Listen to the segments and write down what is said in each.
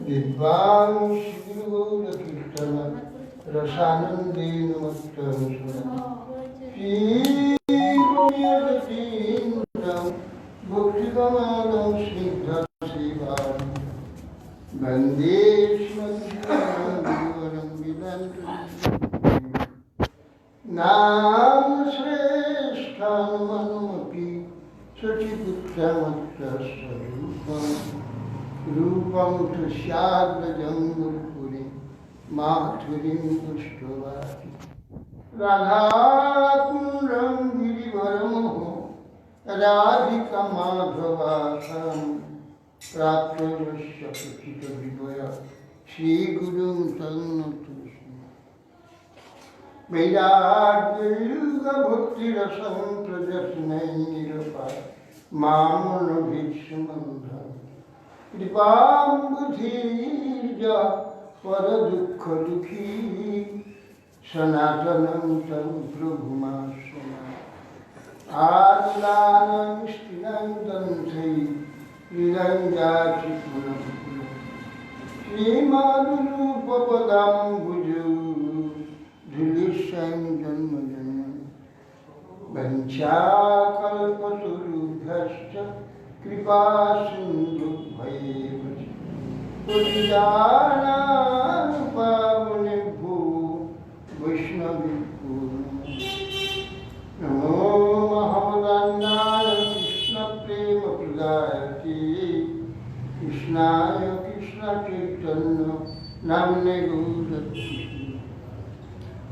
Vidvan Shri Kirtana Rasanandin Mattam Shri Guriyadindam Bhaktigamadam Snigrha Sivam Bande Shmadhivaram Vidantam Nam Shresthan Manumapi Sachiputramattasarupam Rupam Tushadra Jambulpuri Mathurim Pushtovati Radha Kundram Girivaram Radhika Madhavasam Praptorasya Pachita Vibhaya Shri Gurum Tannatusmi Vedāgayuga Bhakti Rasam Prajasnai Nirapa Mamana Bhishmandha Kripam Buddhirja Paradukha Dukhi Sanatanam Tam Prabhumasana Adlanam Stinam Danthai Niranjati Punam Srimadrupa Padam Bhuju Dhilisham Janma Janma Vanchakalpaturubhyascha Kripa Sindhu Bhaivacha Purijana Pavanebhu Vaishnavibhu Namo Mahamadandaya Krishna Prema Pradayati Krishnaya Krishna Chaitanya Namne Gaudati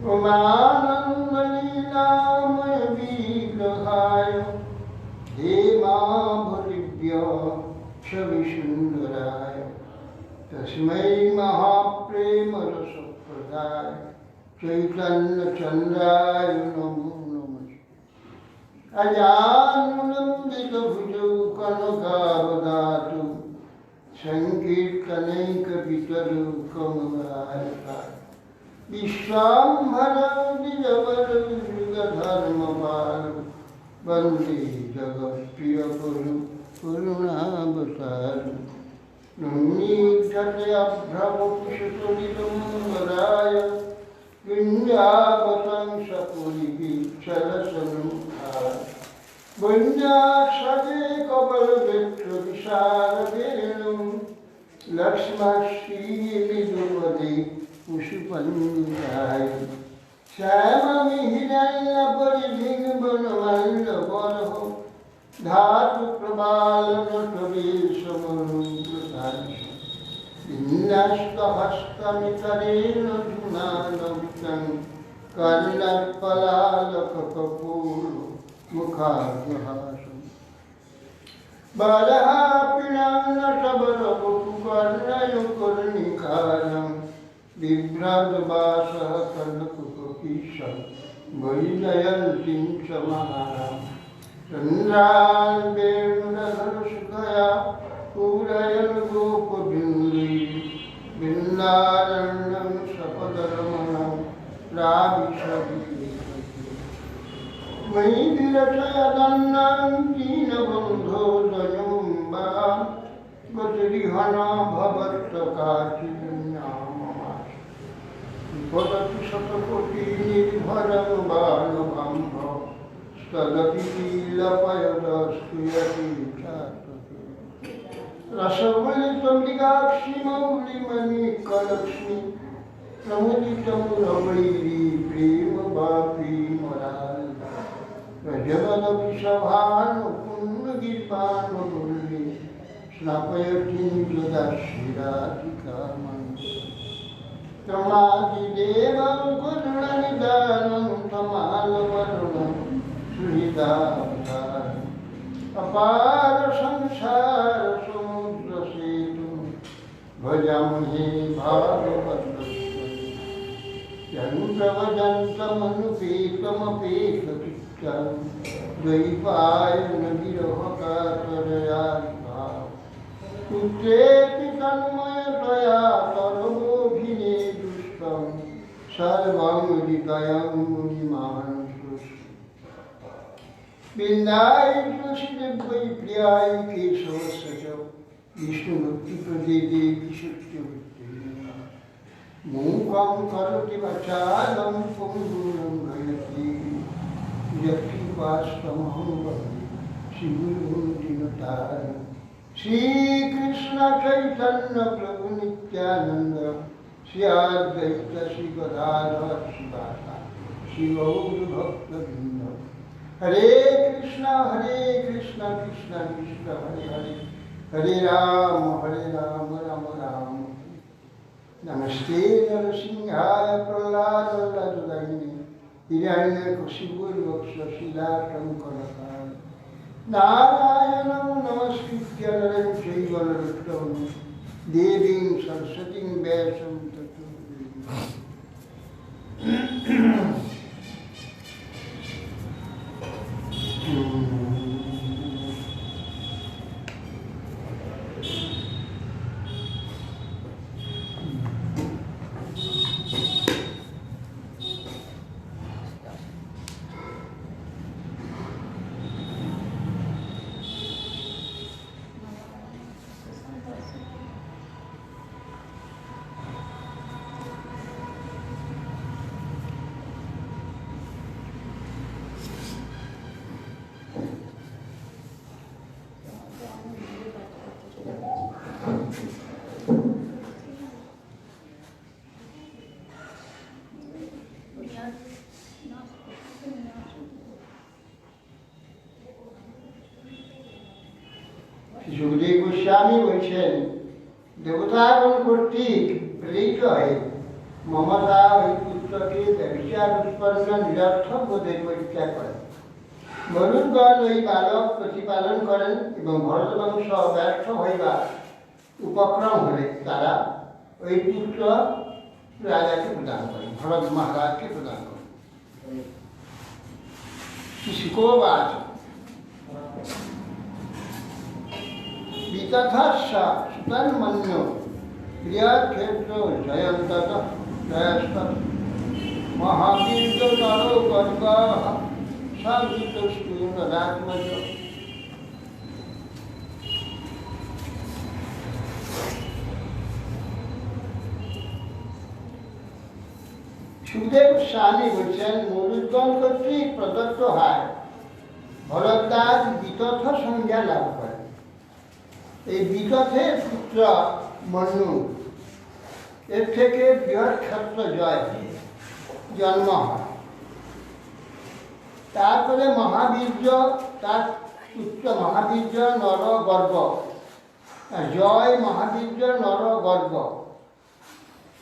Umanandalīlamaya vigrahaya Hemābharibhya Shavisundharaya Tasmai Mahaprema Rasapradaya Chaitanya Chandraya Namo Namaste Ajanulambita bhujau kanakavadatu Sankirtanaika pitaru kamalaya Vishwambhara Vijavara Vigadharmapālu Vande Jagat Priya Puru Purunabhataru Nunīdhyate Abhrava Pushatulitam Varaya Vinyāvatam Sapuripi Chalasanukha Vinyāsade Kabalvetra Visāravenum Lakshmashri Viduvade Pushupandaya Shyamami Hiranya Paridhin Banavalla Balaho Dhatu Prabhala Natavesamarum Pratanisha Innashta Hastamitarena Dhunanavitam Karnatpalaka Kapuru Mukhadhahasam Balaha Pinana Tabarapu Karnayo Karnikaram Vibhradvāsa Karnakukakisha Vaijayantim Samaharam Chandran Venudharasukaya Purayan Gopabindi Bindaranam Sapadaраmanam Radhishabhi Vaidirachayadanam Dinabandho Dayumba Vatirihana Bhavattakachidanya Padati Satakoti Nidharam Bhanabhambha Stadati Lapayadastuyati Chatati Rasavalitam Ligakshi Maulimani Kalakshmi Pramuditam Ravairi Prema Bhapi Maralda Rajavada Vishabhanu Punnagirpanu Purli Snapayati Jadashiratika Mantra Tamadidevam Gurunanidanam Tamalavarunam Sridhavaram Apara Samsara Samudra Setum Vajamhe Bhagavataswami Yantravajantamanupekamapekhatitam Dvaipayana Virohakatarayaribhav Putrepi tanmaya dvaya tarvobhine dushtam sarvam udikayam muniman sushti Vindai Tushti Vai Priyai Kesho Sajo Vishnu ভক্তি প্রদীপে বিশুদ্ধ ভক্তি মূকং করোতি বাচালং পঙ্গুরং লঙ্ঘয়তি যৎকৃপাস্তমহং বন্দে শ্রীগুরুং দীনতারিণম। শ্রীকৃষ্ণ চৈতন্য প্রভু নিত্যানন্দ শ্রী অদ্বৈত শ্রী গদাধর শিবাসাদি শ্রী গৌর ভক্তবৃন্দ। হরে কৃষ্ণ কৃষ্ণ কৃষ্ণ হরে হরে, হরে রাম রাম রাম। নমস্তে নরসিংহায় প্রহ্লাদায় হিরণ্যকশিপুর্বক্ষশিলাটঙ্কনকায় নারায়ণং নমস্কৃত্য নরং চৈব নরোত্তমং দেবীং সরস্বতীং ব্যাসং ততো সুখদেব গোস্বামী বলছেন, দেবতাগণ কর্তৃক প্রেরিত হয়ে মমতা ওই পুত্রকে ব্যভিচার উৎপন্ন নিরর্থক বোধে পরিত্যাগ করেন। মরুদ্গণ ওই বালক প্রতিপালন করেন এবং ভরতবংশ ব্যর্থ হইবার উপক্রম হলে তারা ওই পুত্র রাজাকে প্রদান করেন, ভরত মহারাজকে প্রদান করেন। শিকোবাচ বিতথাস্য সুতন্মন্য ক্রিয়াক্ষেত্র জয়ন্তত জয়স্তত মহাবীর্য নরো গর্গঃ সাবিতস্তু নরাত্মজ। সুখদেব গোস্বামী বলছেন, মরুদ্গণ কর্তৃক প্রদত্ত হয় ভরদ্বাজ বিতথ সংজ্ঞা লাভ করে। এই বিতথের পুত্র মনু, এর থেকে বৃহৎ ক্ষত্র জয় জন্ম হয়। তারপরে মহাবীর্য, তার পুত্র মহাবীর্য নর গর্গ, জয় মহাবীর্য নর গর্গ,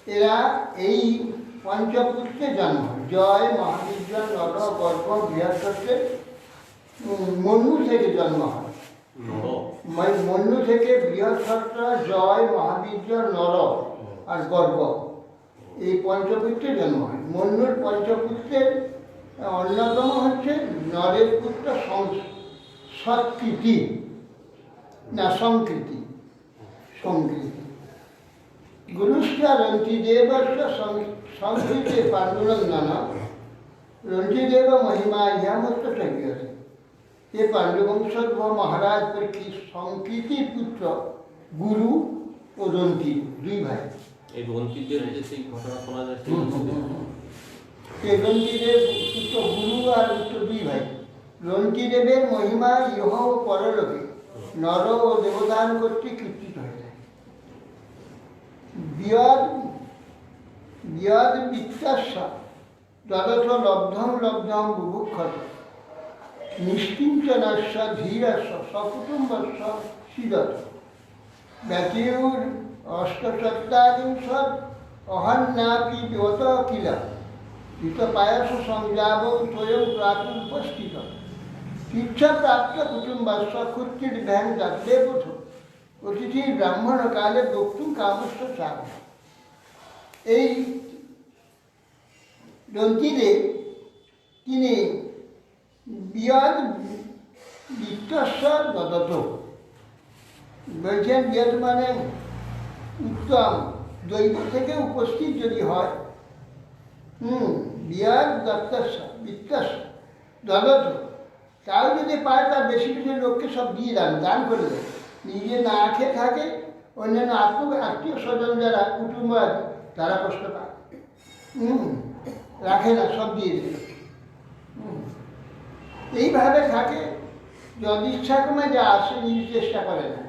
এরা এই পঞ্চপুত্রে জন্ম। জয় মহাবীর্য নর গর্গ বৃহস্পতি মনু থেকে জন্ম হয়। মনু থেকে বৃহস্পতি, জয় মহাবীর্য নর আর গর্গ, এই পঞ্চপুত্রে জন্ম হয়। মনুর পঞ্চপুত্রের অন্যতম হচ্ছে নরের পুত্র সংকৃতি না সংকৃতি সংকৃতি গুরুশ্চ রন্তিদেবস্য সংকৃতে পাণ্ডুরঙ্গন রন্তিদেব মহিমা ইহামত্ত সজ্ঞতে। ये पांडुवंशोद्भ महाराज पर की संकीर्ति पुत्र गुरु ও রন্তি দুই ভাই। এই রন্তিদের যে সেই ঘটনা শোনা যাচ্ছে, এই রন্তিদেব পুত্র গুরু আর পুত্র দুই ভাই। রন্তিদেবের মহিমা ইহ ও পরলোকে নর ও দেবদান কর্তৃক কীর্তিত হয়ে যায়। বিয়দ বিত্তাস্য যদথ লব্ধম লব্ধম বুভুক্ষত নিষ্কিঞ্চনস্য ধীরস্য সকুটুম্বস্য সিদত ব্যতির অষ্টচত্বারিংশৎ অহন্যাপি ব্যত কিল ঋতপায়স সংযাব স্বয়ং প্রাতুপস্থিত তীর্থপ্রাপ্ত কুটুম্বস্য ক্ষুত্রির্ভ্যাং দগ্ধে পথ অতিথি ব্রাহ্মণ কালে বক্তুম কামস্য চাপ। এই রন্তিদেব তিনি বিয়দ বিত্তস্য দদত বলছেন, বিয়দ মানে উত্তম, দৈব থেকে উপস্থিত যদি হয়, বিয়দ দত্তস্য বিত্তস্য দদত, তাও যদি পায় তার বেশি বেশি লোককে সব দিয়ে দান করে দেয়। নিজে না খেয়ে থাকে, অন্যান্য আত্মীয় স্বজন যারা কুটুম্ব আছে তারা কষ্ট পায়। রাখে না, সব দিয়ে দেবে। এইভাবে থাকে। যদিচ্ছা ক্রমে যা আসে নিজে চেষ্টা করে না,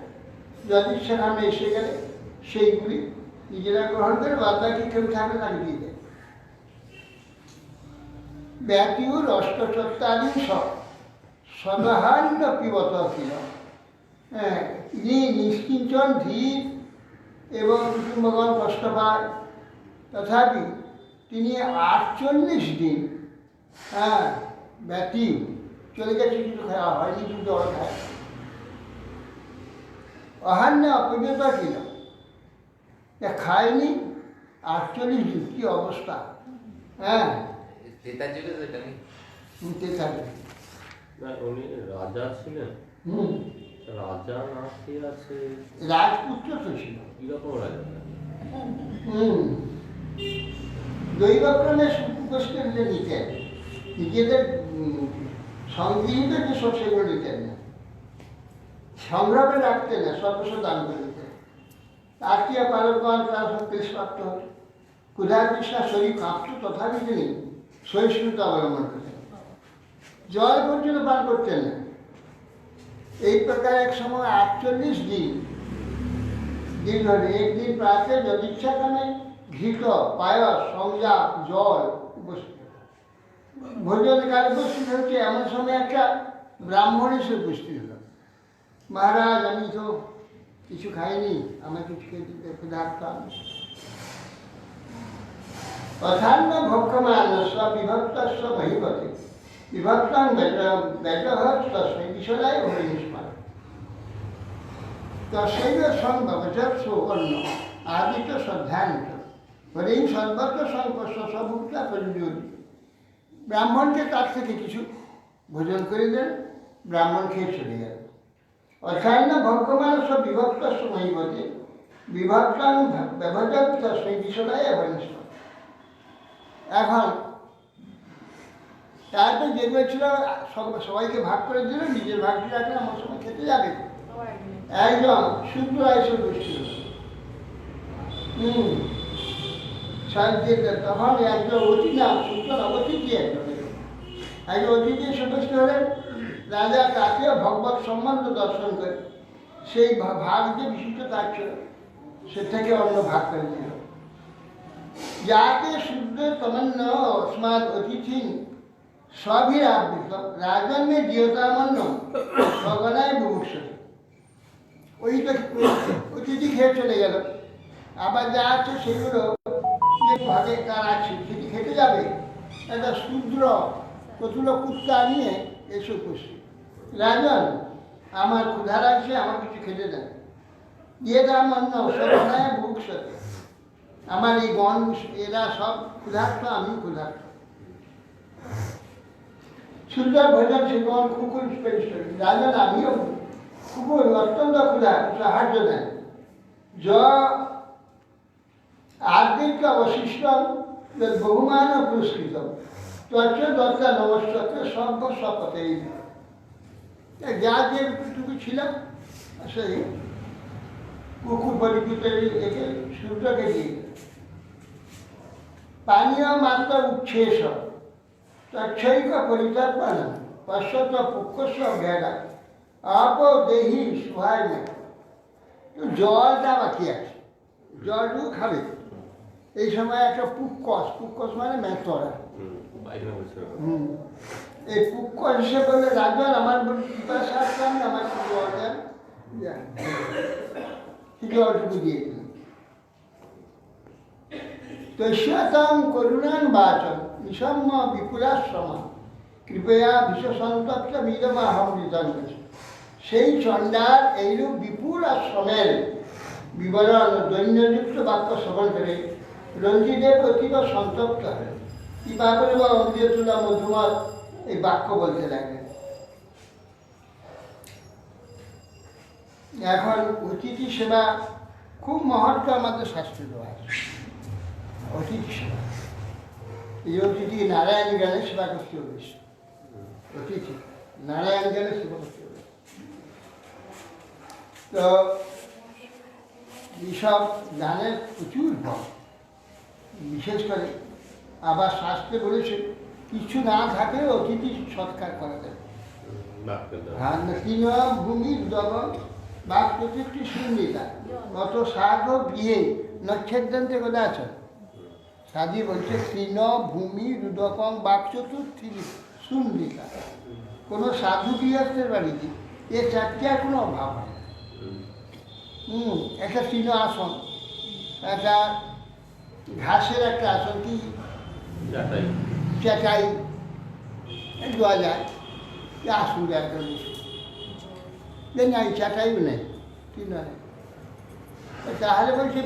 যদিচ্ছা ক্রমে এসে গেলে সেইগুলি নিজেরা গ্রহণ করে, বাদ বাকি কেউ থাকলে তাকে দিয়ে দেয়। ব্যতিউর অষ্টচত্বারি সদাহান্য পিবত ছিল। হ্যাঁ, ইনি নিষ্কিঞ্চন, ধীর এবং কুটুম্বগণ কষ্ট পায়, তথাপি তিনি 48 দিন ব্যতীত চলে গেছে, কিছু খাওয়া হয়নি, কিন্তু জল খায়। অহান্য অপবিত ছিল, খায়নি 48 দিন। কি অবস্থা! হ্যাঁ, উনি রাজা ছিলেন। রাজা না খেয়ে আছে, রাজপুত্র তো ছিল। কিরকম রাজা? দৈবক্রমে উপস্থিত নিতেন, নিজেদের সংগৃহীত যে সব সেগুলো নিতেন না, সংগ্রহে রাখতেন না, সর্বস্ব দান করে দিতেন। আত্মীয় পালকগণ তার ক্লেশপ্রাপ্ত হতো, ক্ষুধা তৃষ্ণা শরীর কাঁপত, তথাপি তিনি সহিষ্ণুতা অবলম্বন করতেন, জল পর্যন্ত পান করতেন না। এই প্রকার এক সময় 48 দিন ধরে একদিন প্রাতে যদিচ্ছাক্রমে ঘৃত, পায়স, সংজাপ, জল উপস্থিত। ভোজন কাল উপস্থিত হচ্ছে, এমন সময় একটা ব্রাহ্মণ এসে উপস্থিত হল। মহারাজ, আমি তো কিছু খাইনি, আমার কিছু খেয়ে দিতে, ক্ষুধার্ত আমি। অথান্য ভক্ষমান বিভক্তস্ব মহিপতি বিভক্তাং ব্যজহস্তস্মৈ বিশদায় হরিষ্মান তস্যৈব সংভবজৎ অন্য আদিত শ্রদ্ধান্ত হরিং সর্বত্র সংকর্ষ সভুক্তা পরিযোগী। ব্রাহ্মণকে তার থেকে কিছু ভোজন করে দেন, ব্রাহ্মণ খেয়ে চলে গেল। অথান্য ভক্ষমান বিভক্তস্ব মহিপতি বিভক্তাং ব্যভজৎস্মৈ বিশদায় হরিষ্মান। এখন তারপর যেগুলো ছিল সবাইকে ভাগ করে দিল, নিজের ভাগটি রাখলে আমার সময় খেতে যাবে। একজন শুক্র এসে বসছিল, তখন একজন শুক্র অতিথি একজন অতিথি এসে বসতে হলেন। রাজা তাকে ভগবত সম্বন্ধ দর্শন করে সেই ভাগ যে বিশিষ্ট তার ছিল, সে থেকে অন্য ভাগ করে দিল। যাতে শুদ্ধ তমন্ন অস্মাদ অতিথি স্বভিরাবৃত রাজন্যে দিয়তামন্য সগনায় বুভুক্ষতি। ওইটা অতিথি খেয়ে চলে গেল, আবার যা আছে সেগুলো যে ভাগে কার আছে সেটি খেতে যাবে। একটা শূদ্র প্রতুল কুত্তা নিয়ে এসে উপস্থিত। রাজন, আমার ক্ষুধা লাগছে, আমার কিছু খেতে দেন। দিয়তামন্য সগনায় বুভুক্ষতি। আমার এই গণ এরা সব ক্ষুধার্ত, আমি ক্ষুধার্ত। সুন্দর ভোজন সে গণ কুকুর রাজন, আমিও কুকুর, অত্যন্ত ক্ষুধা, সাহায্য দেন। আর্দিক অবশিষ্ট বহুমান পুরস্কৃত তথ্য দত্তা নমস্কার সর্বস্বপথে। যা যেটুকু ছিল সেই কুকুর পরিচিত একে সূর্যকে দিয়ে পানীয় মাত্র উচ্ছেস তৎসৈক পরিকল্পনা পশ্চাৎ পুক্ষস্ব ভেড়া অপদেহি সুহায় না। তো জলটা বাকি আছে, জলটুকু খাবে। এই সময় একটা পুক্কস মানে মেথরা, এই পুক্কস হিসেবে বললে, রাজন আমার পিপাসা আসলাম, আমার জল দেন, জলটুকু দিয়ে দিলাম। তস্যাতাং করুণাং বাচন নিসম্য বিপুলাশ্রম কৃপয়া বিশ্বসন্তত্ব মিদমাহম নিতঙ্গছি। সেই চণ্ডার এইরূপ বিপুল আশ্রমের বিবরণ দৈন্যযুক্ত বাক্য শ্রবণ করে রঞ্জিদেব অতীব সন্তপ্ত হলেন। কৃপাবলী বা অমৃততুল্য মধুমত এই বাক্য বলতে লাগলেন। এখন অতিথি সেবা খুব মহত্ব আমাদের শাস্ত্রে দেওয়া আছে। অতিথি সেবা, এই অতিথি নারায়ণ জ্ঞানের সেবা করতে হবে। অতিথি নারায়ণ জ্ঞানের সেবা করতে হবে। তো এইসব গানের প্রচুর ভয়, বিশেষ করে আবার শাস্ত্রে বলেছে কিছু না থাকলে অতিথি সৎকার করা যাবে। ভূমি জগৎ বা প্রতিটি সুন্দিতা কত সাধ গৃহে নক্ষেদ্রান্তে কথা আছে। সাধি বলছে তৃণ ভূমি রুদকং বাক চতুর্থী সুন্দিতা। কোনো সাধু গৃহস্থের বাড়িতে এ চারটি আর কোনো অভাব হয়। একটা তৃণ আসন, একটা ঘাসের একটা আসন, কি চাটাই দেওয়া যায়, আসুন একটা নাই, চাটাইও নেই, তৃণ নেই। তাহলে বলছে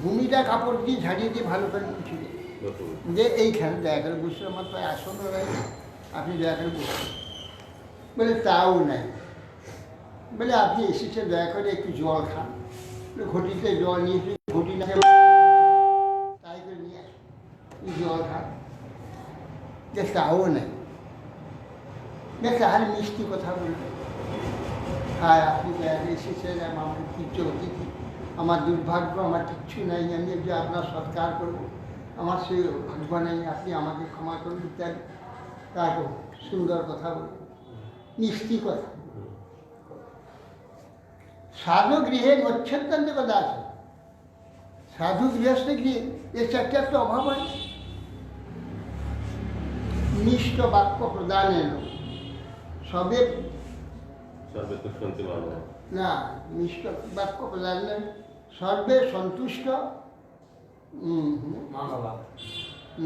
ভূমিটা কাপড় দিয়ে ঝাড়িয়ে দিয়ে ভালো করে মুছিয়ে যে এইখানে দয়া করে বসে, আমার তো আসনও নেই, আপনি দয়া করে বসুন। বলে তাও নাই। বলে আপনি এসেছে, দয়া করে একটু জল খান। ঘটিতে জল নিয়ে ঘটি না তাই করে নিয়ে আসুন, জল খান। যে তাও নেই। তাহলে মিষ্টি কথা বলবে, হ্যাঁ আপনি দয়া করে এসেছেন, আমার কিচ্ছু অতিথি, আমার দুর্ভাগ্য, আমার কিচ্ছু নেই, আমি যে আপনার সৎকার করবো, আমার সেই ভাগ্য নেই, আপনি আমাকে ক্ষমা করুন ইত্যাদি। তারপর সুন্দর কথা বলবে, মিষ্টি কথা। সাধু গৃহে নচ্ছেদ্রান্তে কথা আছে। সাধু গৃহস্থ গৃহে এর চারটে একটা অভাব হয়। মিষ্ট বাক্য প্রদানের সবে না, মিষ্ট বাক্য প্রদানের সর্বে সন্তুষ্ট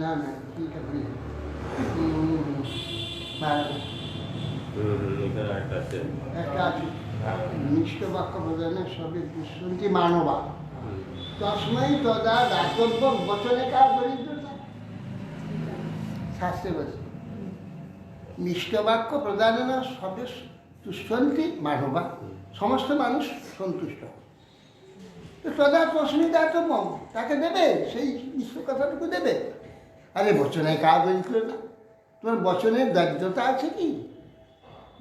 না না ঠিক আছে, একটা আছে মিষ্ট বাক্য প্রদানের সবে দুঃসন্তি মানবা তসময় তদা দাতব্য বচনে কার দরিদ্রতা। শাস্ত্রে বলছে মিষ্ট বাক্য প্রদানের সবে তুষ্টি মানবা, সমস্ত মানুষ সন্তুষ্ট। তো তদা তসময় দাতব্য, তাকে দেবে, সেই মিষ্ট কথাটুকু দেবে। আরে বচনে কার দরিদ্রতা, তোমার বচনের দারিদ্রতা আছে কি?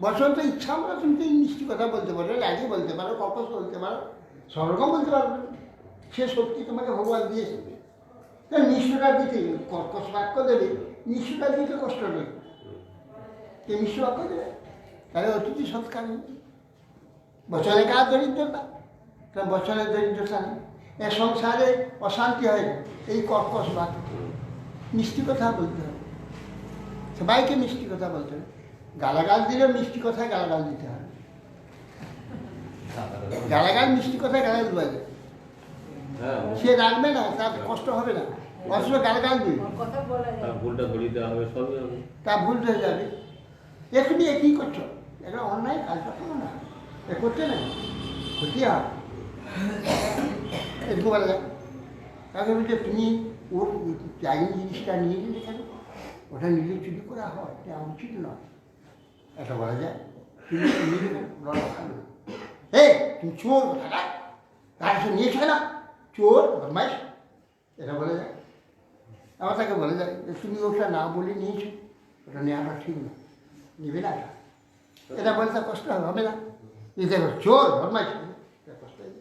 বচন তো ইচ্ছা আমরা, তুমি তো মিষ্টি কথা বলতে পারো, রাগে বলতে পারো, কপস বলতে পারো, সব রকম বলতে পারবে। সে শক্তি তোমাকে ভগবান দিয়েছে। মিষ্টটা দিতে কর্কশ বাক্য দেবে, মিষ্টটা দিতে কষ্ট নেই, কে মিষ্ট বাক্য দেবে, তাহলে অতিথি সৎকার নেই। বচনে কার দরিদ্রতা, কারণ বচনের দরিদ্রতা নেই। এ সংসারে অশান্তি হয় না এই কর্কশ বাক্য, মিষ্টি কথা বলতে হবে, সবাইকে মিষ্টি কথা বলতে হবে। গালাগাল দিলেও মিষ্টি কথায় গালাগাল দিতে হবে। গালাগাল মিষ্টি কথায় গালাগাল দেওয়া যায়, সে রাখবে না, তার কষ্ট হবে না। অথচ গালাগাল দিবে, তার ভুল হয়ে যাবে। এখনই একই করছো, একটা অন্যায় কাজটা করো না, এ করতে না ক্ষতি হয়। এরকম বলা যায়, তাকে বলছে তুমি ওর চাইনি জিনিসটা নিয়ে গেলে কেন, ওটা নিজে চুরি করা হয়, এটা উচিত নয়। এটা বলা যায়, তুমি নিজে এই তুমি চোর, তার সে নিয়েছে না, চোর বদমাইশ, এটা বলা যায়। আবার তাকে বলা যায় তুমি ওটা না বলে নিয়েছো, ওটা নেওয়াটা ঠিক না, নেবে না, এটা বলে তার কষ্ট হবে না। দেখো চোর বদমাইশ, কষ্ট হয়ে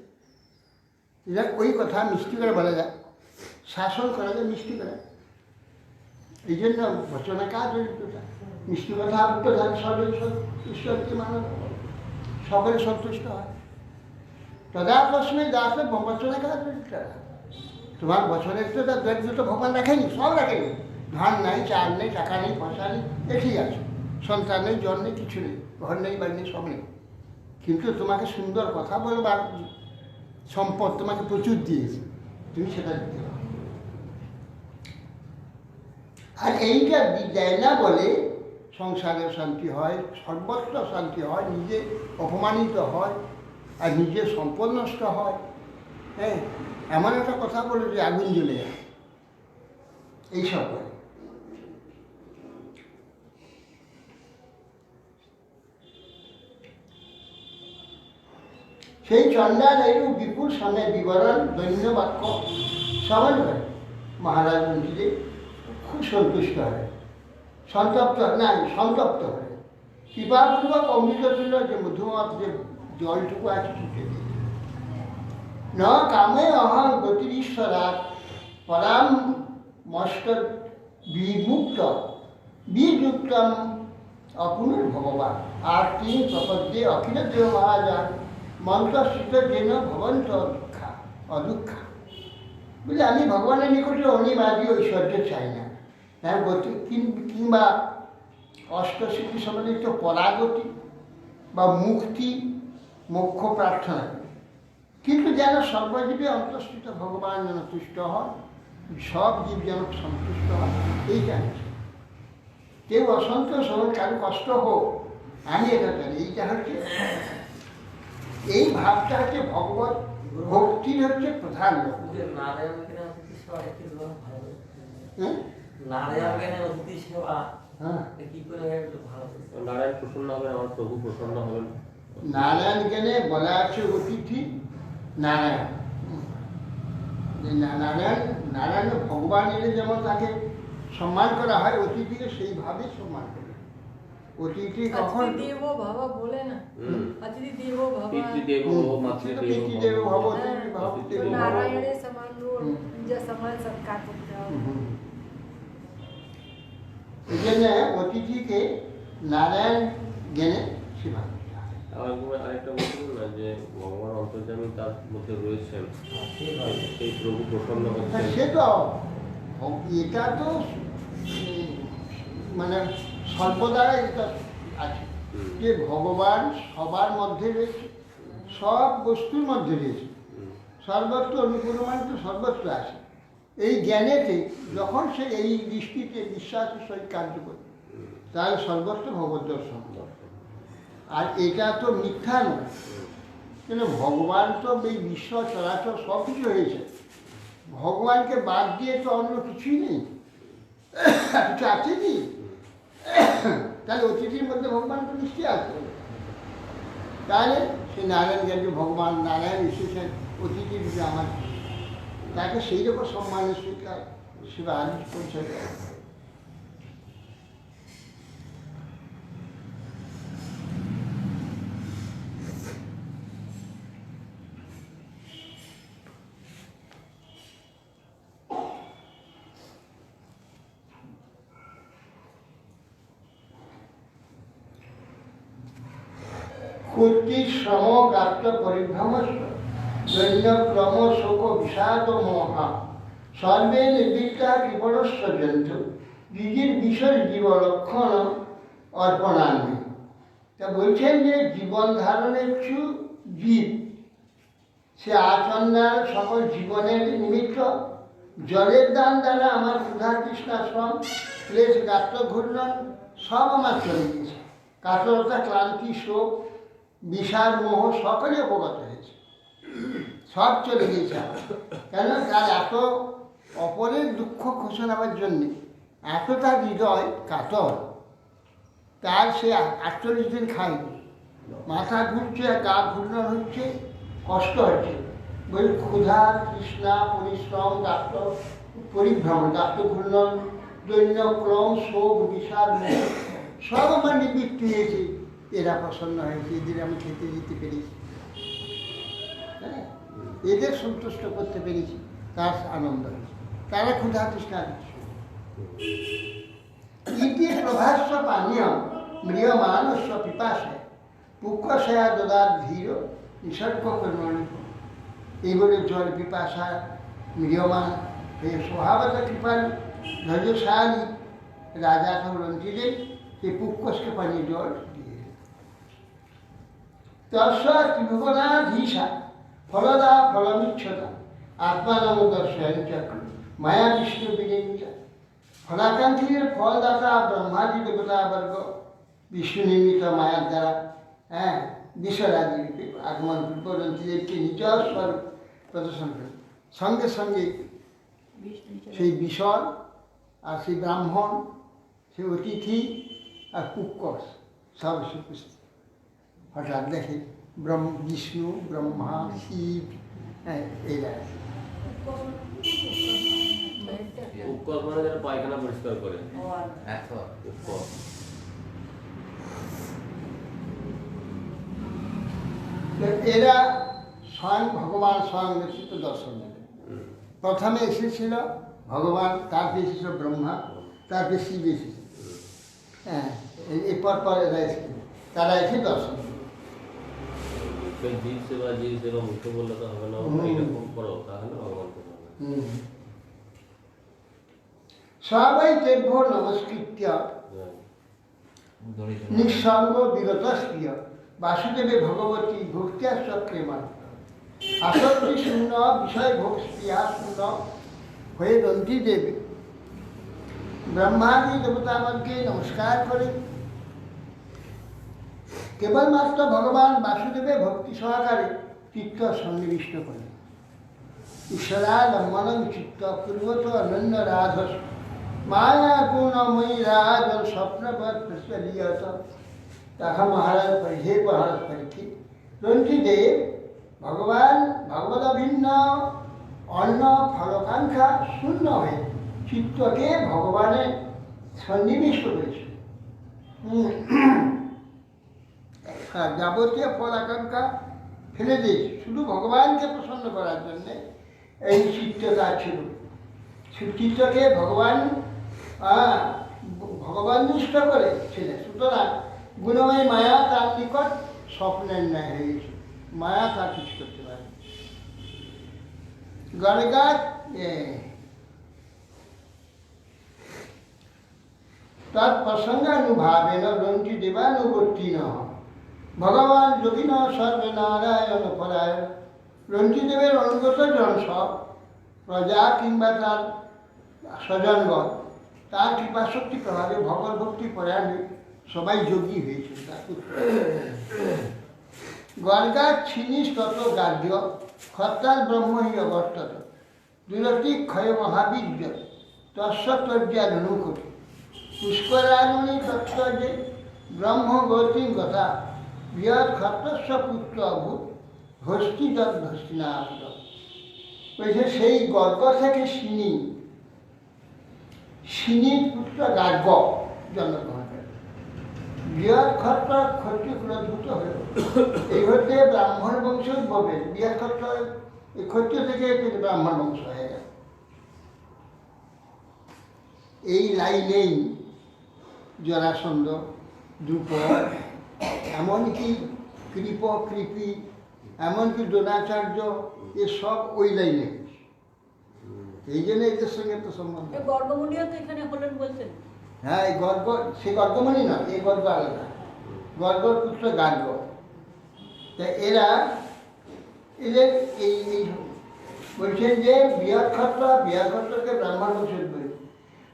যায়। ওই কথা মিষ্টি করে বলা যায়, শাসন করা যায় মিষ্টি করে। এই জন্য বচনে কাজ দরিদ্রতা, মিষ্টি কথা প্রধান সবে ঈশ্বরকে মানব, সকলে সন্তুষ্ট হয়। তদা প্রশ্নে দাসে বচনে কাজ দরিদ্রতা। তোমার বছরের তো তার দরিদ্র ভগবান রাখেনি, সব রাখেনি। ধান নাই, চাল নেই, টাকা নেই, পয়সা নেই, এটাই আছে। সন্তান নেই, জন নেই, কিছু নেই, ঘর নেই, বাড়ি নেই, সব নেই। কিন্তু তোমাকে সুন্দর কথা বলবার সম্পদ তোমাকে প্রচুর দিয়েছে, তুমি সেটা দিতে পারো। আর এইটা দেয় না বলে সংসারের শান্তি হয়, সর্বত্র শান্তি হয়, নিজে অপমানিত হয়, আর নিজের সম্পদ নষ্ট হয়। হ্যাঁ, এমন একটা কথা বলে যে আগুন জ্বলে যায়, এইসব করে। সেই চন্ডাল এইরূপ বিপুল সামনে বিবরণ দৈন্য বাক্য শ্রবণ করে মহারাজ মন্ত্রী খুব সন্তুষ্ট হয়, সন্তপ্ত হয়। কৃপাপূর্বক অমৃত ছিল যে মধুমত যে জলটুকু আছে ছুটে দিয়ে ন কামে অহং গতিরীশ্বরাৎ পরাম মস্ত বিমুক্ত বিযুক্তম অপুনর ভগবান। আর তিন প্রপদ্যে অখিল দেব মহারাজ মন্ত্রশ্রিত যেন ভবন্ত অদুক্ষা অদুক্ষা বলে আমি ভগবানের নিকটে অনিবাদী ঐশ্বর্য চাই না, হ্যাঁ গতি কিংবা অষ্টসিদ্ধি সম্বন্ধিত পরাগতি বা মুক্তি মোক্ষ প্রার্থনা করি, কিন্তু যেন সর্বজীবে অন্তঃস্থিত ভগবান যেন তুষ্ট হন, সব জীব যেন সন্তুষ্ট হয়, এইটা আছে। কেউ অসন্তোষ হোক, কারো কষ্ট হোক, আমি এটা জানি। এইটা হচ্ছে এই ভাবটা হচ্ছে ভগবত ভক্তির হচ্ছে প্রধান লক্ষ্য। নারায়ণ প্রসন্ন হবেন, আমার প্রভু প্রসন্ন হবেন। নারায়ণ জ্ঞানে বলা আছে অতিথি নারায়ণ। নারায়ণ নারায়ণ ভগবানের যেমন তাকে সম্মান করা হয়, অতিথিকে সেইভাবে সম্মান করে। অতিথি কখন দেব বাবা বলে না, অতিথি দেব বাবা, পিতৃদেব পিতৃদেব ভব, অতিথি ভব, দেব ভব। नारायण समान जो समान सत्कार करते हो। এই জন্য অতিথিকে নারায়ণ জ্ঞানে সেবা করতে হয়। আরেকটা বলতে না যে ভগবান অন্তর্যামী তার মধ্যে রয়েছেন, সেই প্রভু প্রসন্ন হচ্ছেন। সে তো এটা তো মানে সর্বদাই এটা আছে যে ভগবান সবার মধ্যে রয়েছে, সব বস্তুর মধ্যে রয়েছে, সর্বত্র অনুপূর্ণমান তো সর্বত্র আছে। এই জ্ঞানেতে যখন সে এই দৃষ্টিতে বিশ্বাসের সহিত কার্য করে, তাহলে সর্বত্র ভগবত দর্শন। আর এটা তো মিথ্যা নয়, কেন ভগবান তো এই বিশ্ব চরাচর সব কিছু হয়েছে, ভগবানকে বাদ দিয়ে তো অন্য কিছুই নেই, কিছু আছে কি? তাহলে অতিথির মধ্যে ভগবান তো নিশ্চয়ই আছে। তাহলে সে নারায়ণ জ্ঞানী ভগবান নারায়ণ এসেছেন অতিথি রূপে আমার, তাকে সেই রকম সম্মানের স্বীকার সেবা আদেশ পৌঁছে দেয়। কুর্তি শ্রম গাত্র পরিভ্রমস্ব দৈন্য ক্রম শোক বিষাদ মহা সর্বে নির্বিকা কৃপণস্ব জন্তু দ্বিজীর বিশেষ জীবলক্ষণ অর্পণান্বে। তা বলছেন যে জীবন ধারণের কিছু জীব, সে আচন্নার সকল জীবনের নিমিত্ত জলের দান দ্বারা আমার ক্ষুধা তৃষ্ণা শ্রম ক্লেশ গাত্র ঘূর্ণন সব আমার চলে গিয়েছে, কাতরতা ক্লান্তি শোক বিষাদ মোহ সকলে অবগত হয়েছে, সব চলে গিয়েছে আমার। কেন? তার এত অপরের দুঃখ ঘোষণাবার জন্যে এত তার হৃদয় কাতর, তার সে 48 দিন খায়নি, মাথা ঘুরছে, গা ঘূর্ণন হচ্ছে, কষ্ট হচ্ছে, বলি ক্ষুধা তৃষ্ণা পরিশ্রম গাত্র পরিভ্রমণ গাত্র ঘূর্ণন দৈন্য ক্রম শোক বিষাদ সব আমার নিবৃত্তি হয়েছে। এরা প্রসন্ন হয়েছে, এদের আমি খেতে দিতে পেরেছি, হ্যাঁ এদের সন্তুষ্ট করতে পেরেছি, তার আনন্দ হয়েছে, তারা ক্ষুধা তৃষ্ণা দিচ্ছে। ইতি প্রভাস্ব পানীয় ম্রিয়মানস্ব পিপাসায় পুক্কশয়া দদাত ধীর নিসর্গ কর্মণি। এই বলে জল পিপাসা ম্রিয়মান হয়ে স্বভাবত কৃপালু ধৈর্যশালী রাজা তখন দিলেন, সেই পুক্কশকে পানি জল দিয়ে তস্য ত্রিভুবনাধীশা ফলদা ফলমিচ্ছতা আত্মানম দর্শয়ন চক্র মায়া বিষ্ণু বিনিমিতা। ফলাকাঙ্ক্ষীর ফলদাতা ব্রহ্মাদি দেবতা বর্গ বিষ্ণু নির্মিত মায়ার দ্বারা, হ্যাঁ বিশ্বরাজি আগমন পূর্বগ্রন্থীদেরকে নিজ স্বরূপ প্রদর্শন করে, সঙ্গে সঙ্গে সেই বিশ্বর আর সেই ব্রাহ্মণ, সেই অতিথি আর পুক্কশ সব উপস্থিত। হঠাৎ দেখে বিষ্ণু ব্রহ্মা শিব, হ্যাঁ এরা উপকর মানে যারা পায়খানা পরিষ্কার করে, এরা স্বয়ং ভগবান স্বয়ং ব্যক্তিত্ব দর্শন দেবে। প্রথমে এসেছিল ভগবান, তারপরে এসেছিল ব্রহ্মা, তারপরে শিব এসেছিল। হ্যাঁ, এই পর এরা এসেছিল, তারা এসে দর্শন দেবে। জীব সেবা মুখে বললে তো হবে না, এরকম করো তাহলে ভগবান করবে। সবাই তেভ্য নমস্কৃত্য নিঃসঙ্গ বিগতস্প্রিয় বাসুদেবে ভগবতী ভক্তিয়াস্ব প্রেমা আসক্তি শূন্য বিষয় ভোগ স্প্রিয়া শূন্য হয়ে দন্তি দেবে ব্রহ্মাদি দেবতাগণকে নমস্কার করে কেবলমাত্র ভগবান বাসুদেবে ভক্তি সহকারে চিত্ত সন্নিবিষ্ট করে। ঈশ্বরালম্বনম চিত্ত পূর্বত অনন্য রাধস माया गुणमयी राज और स्वप्नवत प्रचलियत तथा महाराज परिधे महाराज परीक्षित रंजिदेव भगवान भगवदभिन्न अन्न फलकांक्षा शून्य हয়ে চিত্তকে ভগবানের সন্নিবিষ্ট করেছে। যাবতীয় ফল আকাঙ্ক্ষা ফেলে দিয়েছে, শুধু ভগবানকে প্রসন্ন করার জন্যে এই চিত্তটা ছিল। চিত্তকে ভগবান নিষ্ঠ করে ছিলেন। সুতরাং গুণময়ী মায়া তার নিকট স্বপ্নের ন্যায় হয়ে গেছে, মায়া তার কিছু করতে পারে। গণগাত তার প্রসঙ্গানুভাবেন রঞ্জি দেবানুবর্তী ন ভগবান যোগিন সর্বে নারায়ণ পরায়ণ। রঞ্জিদেবের অনুগত জন সব প্রজা কিংবা তার স্বজনগণ তার কৃপাশক্তি প্রভাবে ভগবত ভক্তি পরায়ণে সবাই যোগী হয়েছে। গর্গাত ছিনিস তত গার্গ্য খত্তাল ব্রহ্মহি অবর্তত দুরতি ক্ষয় মহাবীর্য তস্বর্যানুকূল পুষ্করানুনি তত্ত্ব যে ব্রহ্ম গৌতিং কথা বৃহৎ খত্তস্ব পুত্র অভূত হস্তি হস্তিনাপুত। বলছে সেই গর্গ থেকে সিনির পুত্র গার্গ জন্মগ্রহণ করে। বৃহৎ ক্ষত্র ক্ষত্রিয় কুলধূত হল, এই হচ্ছে ব্রাহ্মণ বংশ উদ্ভবে। বৃহৎ ক্ষত্র এই ক্ষত্রিয় থেকে কিন্তু ব্রাহ্মণ বংশ হয়ে গেল। এই লাইনেই জরাসন্ধ, দ্রুপদ, এমনকি কৃপি, এমনকি দ্রোণাচার্য, এসব ওই লাইনে। এই জন্য এদের সঙ্গে তো সম্বন্ধ। গর্গমুনিও তো এখানে হলেন বলছেন। হ্যাঁ, এই গর্গ, সে গর্গমণি না, এই গর্গ আলাদা। গর্গর পুত্র গার্গ। তা এদের এই বলছেন যে বৃহৎ ক্ষত্রকে ব্রাহ্মণ বংশ বলে।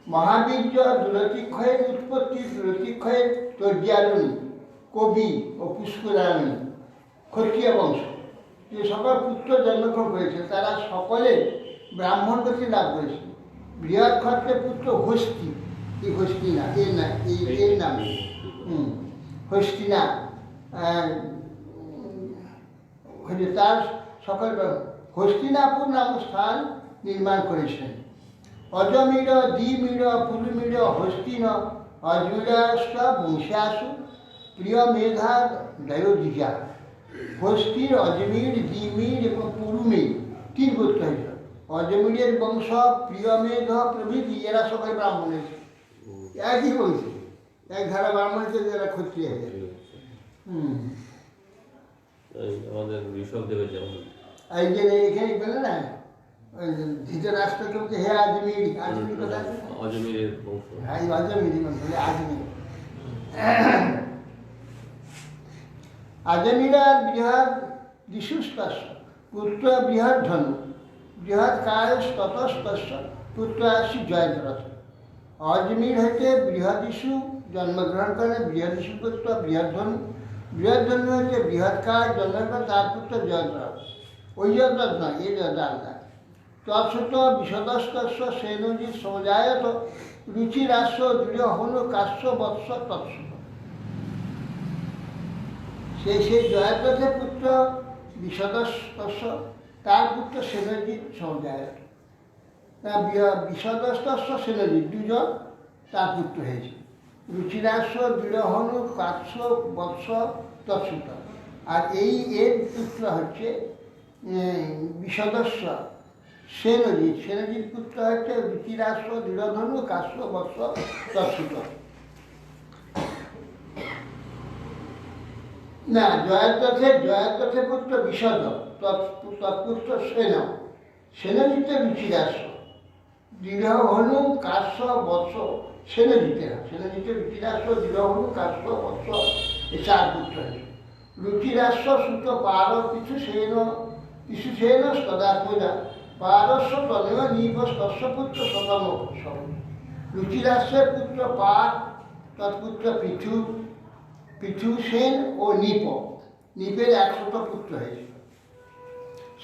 মহাবীর্য দুরতিক্ষয়ের উৎপত্তি, দুরতিক্ষয়ের তর্যারণী, কবি ও পুষ্করাণী ক্ষত্রিয় বংশ। যে সকল পুত্র জন্মগ্রহণ করেছে তারা সকলে ব্রাহ্মণ গতি লাভ করেছে। বৃহৎ ক্ষত্রের পুত্র হস্তি, এই হস্তি না, এর নাম হস্তিনা, তার সকল হস্তিনাপুর নাম স্থান নির্মাণ করেছেন। অজমির দ্বিমির পুরুমির হস্তিন অজমিরাষ্ট বংশাসু প্রিয় মেধা দয়োদিজা। হস্তির অজমির, দ্বিমির এবং পুরুমির তিন গোত্র হয়েছিল। অজমিরের বংশ প্রিয়মেধ প্রভৃতি এরা সবাই ব্রাহ্মণের, একই বংশ, এক ধারা ব্রাহ্মণকে যারা ক্ষত্রিয় হয়ে যায়। আমাদের ঋষভদেবের যেমন এই যে এখানে বলে না, ধৃতরাষ্ট্রকে বলছে হে আজমির, আজমির কথা আছে, অজমিরের বংশ। হ্যাঁ, অজমির বলে আজমির। আজমিরার বৃহৎ দিশুস্তস্য পুত্র বৃহৎ ধনু বৃহৎ কায়স ততস্তস্য পুত্র আসি জয়দ্রথ। অজমির হইতে বৃহদিশু জন্মগ্রহণ করেন, বৃহদিশু পুত্র বৃহৎধনু, বৃহৎধনু হইতে বৃহৎ কায় জন্মগ্রহণ, তার পুত্র জয়দ্রথ। ওই জয়দ্রথ নয়, এই জয়দ্রথ। তৎসত বিশদস্তস্য সেনজি সমজায়ত রুচিরাস্য দৃঢ় হনু কাশ্য বৎস তৎসত। সেই জয়দ্রথের পুত্র বিশদস্তস্য, তার পুত্র সেনজিৎ সমজায়ত। বিশদস্তস্য সেনজিৎ দুজন তার পুত্র হয়েছে। রুচিরাস্য দৃঢ় হনু কাশ্য বৎস তৎসত। আর এর পুত্র হচ্ছে বিষদস্য সেনজিৎ। সেনজিৎ পুত্র হচ্ছে রুচিরাস্য, দৃঢ়ধনু, কাশ্য, বৎস, তৎসুত। না, জয়দ্রথের পুত্র বিষদ, তৎপুত্র সেন। সেনজিতের রুচিরাস্য, দৃঢ়হনু, কাশ্য, বৎস। সেনজিতের রুচিরাস্য, দৃঢ়হনু, কাশ্য, বৎস, এই 4 পুত্র। রুচিরাস্য সুত পার পিশুসেন সদাত্মজা পারস্য তনয় নিপস তস্য পুত্র শতম। রুচিরাস্যের পুত্র পার, তৎপুত্র পৃথুসেন ও নিপ। নিপের 100 পুত্র হয়েছিল।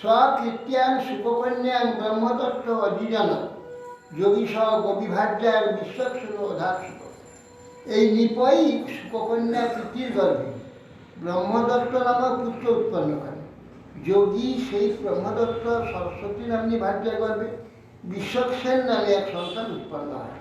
স্বকৃত্যাং সুককন্যাং ব্রহ্মদত্ত অজিজন যোগী স গোবিভার্যার বিশ্বক্ষণ অধাৎসুত। এই নিপই সুককন্যা কৃতির গর্ভে ব্রহ্মদত্ত নামক পুত্র উৎপন্ন করে। যোগী সেই ব্রহ্মদত্ত সরস্বতী নাম্নী ভার্যার গর্ভে বিশ্বক্ষেন নামে এক সন্তান উৎপন্ন হয়।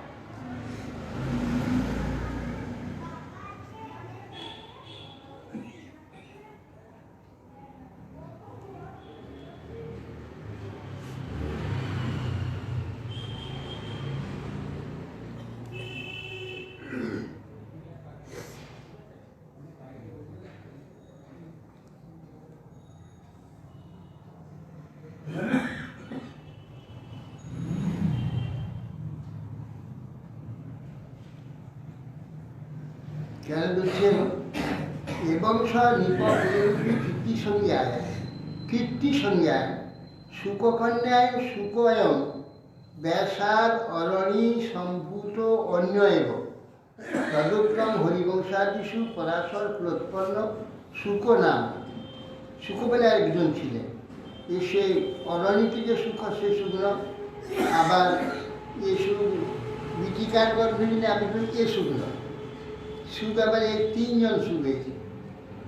কেন বলছেন এবং স নিপ কীর্তি সংজ্ঞায় সুককন্যায় সুকয়ং ব্যাসার অরণি সম্ভূত অন্য এব তদুত্তম হরিবংশাদিষু পরাশর কুলোৎপন্ন শুক নাম। শুক বলে একজন ছিলেন। সে অরণিতে যে সুখ, সে শুকন। আবার এ সুখ বিটিকার গর্ভে আমি এ শুকন সুখ। আবার এই 3 জন সুখ হয়েছে।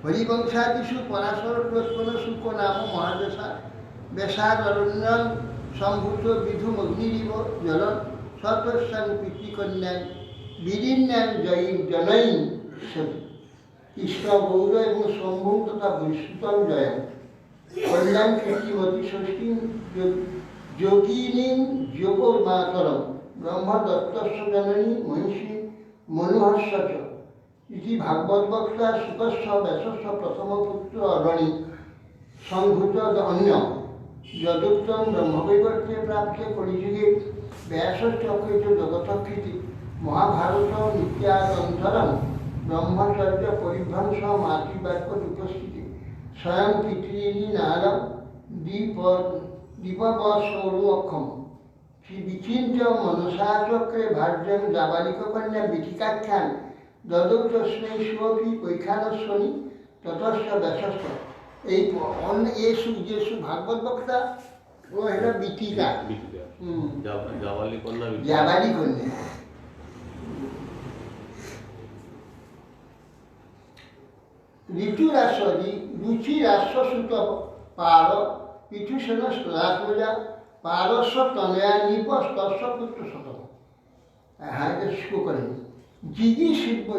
হরিবংশাদিষু পরাশর কুলোৎপন্ন শুক নাম মহাবেশা বেশার অরণ্যং সম্ভূত বিধুম অগ্নিরিব জল সতস্যাং পিতৃকন্যাং বিরিন্যাং জনৈন সতী। কৃষ্ণ গৌর এবং শম্ভু তথা বৈশ্রুতম জয়ং কন্যাং কীর্তিমতী ষষ্ঠী যোগিনীং যোগ মাতরম ব্রহ্মদত্তস্য জননী মহিষী মনোহস্য চ। ইতি ভাগবত বক্তা শুকস্য ব্যাসস্য প্রথম পুত্র অরণি সংভূত অন্য যদুক্তম ব্রহ্মবৈবর্তে প্রাপ্তে কলিযুগে ব্যাসশ্চক্রিত জগৎকৃতি মহাভারত নিত্যাদন্তরম ব্রহ্মচর্য পরিভ্রংস মাতৃবাক্য উপস্থিতি স্বয়ং পিতৃণী নারম দীপবসৌরক্ষম বিচিন্ত্য মনসাচক্রে ভার্যং জাবালিককন্যা বিঠিকাখ্যান দদৌ তস্मै সুঅপি কৈখানস্বনি ততস্য ব্যাসস্য। এই যে ভাগবত বক্তা ও হলো বিটিকা, জাবালি কন্যা। রুচিরাস্যসুত পার পৃথুসেন সদাত্মজা পারস্য তনয়া নিপস তস্য পুত্র শতম। হ্যাঁ, এটা শুরু করেন। জিগি শিব্য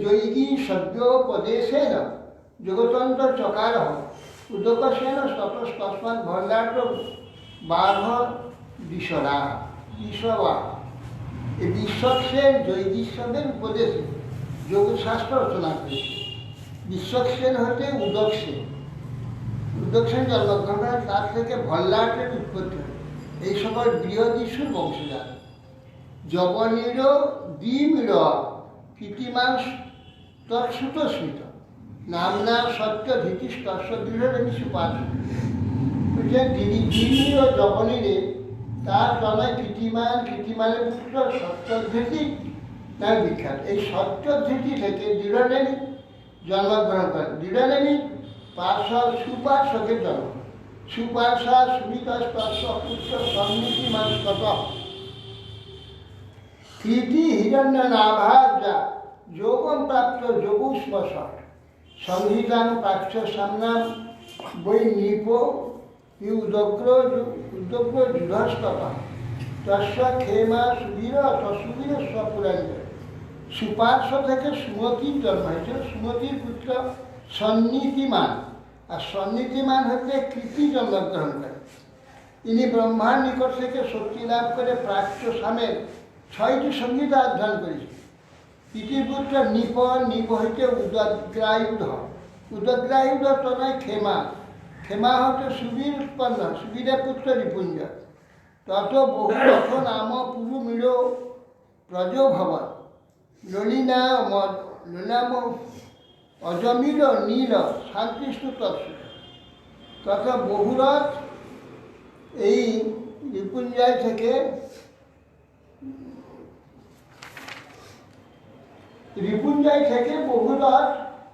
জৈগী সদ্যোপদেশেন যোগতন্ত্র চকার উদকসেন তস্মাৎ ভণ্ডার বার্ভ দিশরা। এই বিশ্বক্ষেন জৈগীশ্বরের উপদেশে যোগশাস্ত্র রচনা করেছে। বিশ্বক্ষেন হতে উদকসেন জন্মগ্রহণ হয়। তার থেকে ভল্লাটের উৎপত্তি হয়। এই সকল বৃহদীশুর বংশজাত। যবনীর দ্বিমির কৃতিমান তৎসুত স্মৃত নামনা সত্য ধৃতিস্তস্য দৃঢ়রেমি সুপাত। দ্বিমির যবনীরে তার তলায় কৃতিমানের পুত্র সত্যধৃতি তার বিখ্যাত। এই সত্যধৃতি থেকে দৃঢ়নেমি জন্মগ্রহণ করেন। দৃঢ়নেমি সুপার্শ্বকের জন্ম। সুপার্শ্বা সুমিতস্তস্য পুত্র সম্মুখী মানুষ কত কৃতি হিরণ্য নাভার্যা যোগম প্রাপ্ত যোগুস্পশ সংহিতাং প্রাচ্য সামনাম বৈ নৃপ উদগ্র যুধস্তত তস্য ক্ষেমা সুবীর স্বপুরাঞ্জ। সুপার্শ্ব থেকে সুমতির জন্ম হয়েছে। সুমতির পুত্র সন্নীতিমান আর সন্নিধিমান হচ্ছে কৃতি জন্মগ্রহণ করে। ইনি ব্রহ্মার নিকট থেকে শক্তি লাভ করে প্রাচ্য সামের 6টি সংগীত অধ্যয়ন করেছেন। পিতৃপুত্র নিপ হইতে উদগ্রায়ুধ, উদগ্রায়ুধ তনয় ক্ষেমা, ক্ষেমা হতে সুবীর উৎপন্ন, সুবীরের পুত্র রিপুঞ্জ। তত বহু লক্ষ নাম পুরু মিল প্রজ ভবন, ললিনা ললিনাম অজমিল নীল শান্তিস্তু তৎসুত। তথা বহুরথ এই রিপুঞ্জয় থেকে বহুরথ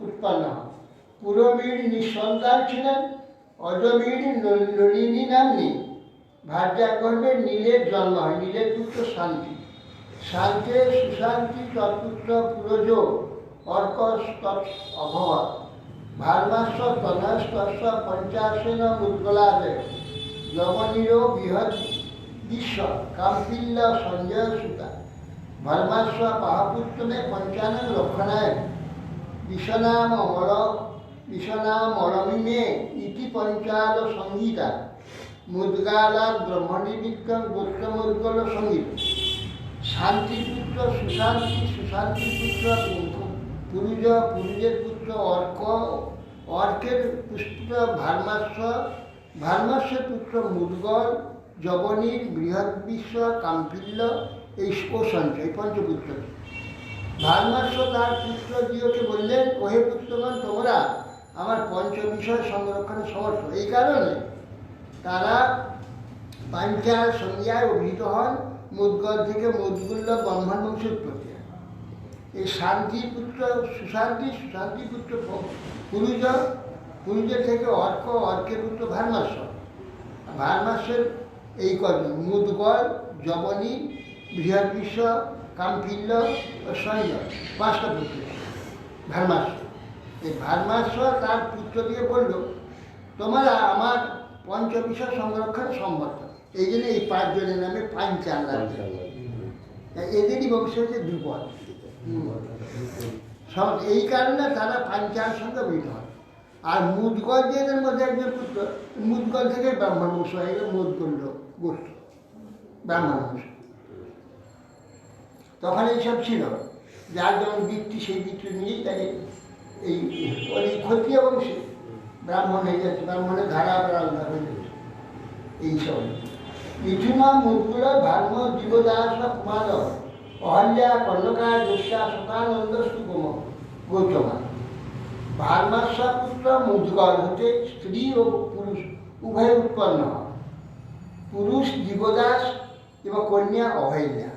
উৎপন্ন হয়। পুরবীর নিঃসন্তান ছিলেন, অজবীর নলিনী নাম্নী ভার্যা গর্ভে নীলের জন্ম হয়। নীলের পুত্র শান্তি, শান্তে সুশান্তি তৎপুত্র পুরজ অর্কস অভবা, ভার্মাস্ব তনস্তস্ব পঞ্চাশেন মুদ্গলাদে, লবণীর বৃহৎ বিশ্ব কাম্পিল্য সঞ্জয় সুতা, ভার্মাস্ব পাহপুত্তমে পঞ্চানন লক্ষণায়, বিষনামরমিমে ইতি পঞ্চাল সংগীতা, মুদ্গালাদ ব্রহ্মণী বিক্রম গোত্রমুদ্গল সঙ্গীত। শান্তিপুত্র সুশান্তি, সুশান্তির পুত্র পুরুজ, পুরুজের পুত্র অর্ক, অর্কের পুত্র ভার্মাস্ব, ভার্মাস্বের পুত্র মুদ্গল, যবনীর বৃহৎ বিশ্ব কাম্পিল্য এই সঞ্চয় পঞ্চপুত্র। ভার্মাস্ব তার পুত্র দিওকে বললেন, ওহে পুত্রগণ, তোমরা আমার পঞ্চবিষয় সংরক্ষণে সমর্থ। এই কারণে তারা পাঞ্চাল সংজ্ঞায় অভিহিত হন। মুদ্গল থেকে মুদ্গুল্য ব্রহ্মণ বংশ উৎপত্তি। এই শান্তির পুত্র সুশান্তি, সুশান্তির পুত্র পুরুজ, পুরুজের থেকে অর্ক, অর্কের পুত্র ভার্মাস্ব, ভার্মাস্বের এই কজন মুদ্গল, যবনী, বৃহৎ বিশ্ব, কাম্পিল্য ও সঞ্জয়, 5টা পুত্র ভার্মাস্ব। এই ভার্মাস্ব তার পুত্র দিয়ে বলল, তোমরা আমার পঞ্চবিষয় সংরক্ষণ সম্মত। এই জন্য এই 5 জনের নামে পাঞ্চাল। এদেরই বংশ হচ্ছে দ্রুপদ। এই কারণে তারা পাঞ্চাল সঙ্গে মিলিত হয়। আর মুদ্গল যে এদের মধ্যে একজন পুত্র, মুদ্গল থেকে ব্রাহ্মণ বংশ হয়ে গেল, মুদ্গল্য গোষ্ঠ ব্রাহ্মণ বংশ। তখন এইসব ছিল, যার যেমন বৃত্তি সেই বৃত্তি নিয়েই তাকে এই ক্ষত্রিয় বংশে ব্রাহ্মণ হয়ে যাচ্ছে, ব্রাহ্মণের ধারা আলাদা হয়ে যাচ্ছে। এইসব মিথুনা মুদ্গুল ভার্ম জীবদাস কুমার অহল্যা কর্ণকা দস্যা শতানন্দ সুগম গৌতমা। ভার্মাস্ব পুত্র মুদ্গল হতে স্ত্রী ও পুরুষ উভয় উৎপন্ন হয়। পুরুষ জীবদাস এবং কন্যা অহল্যা।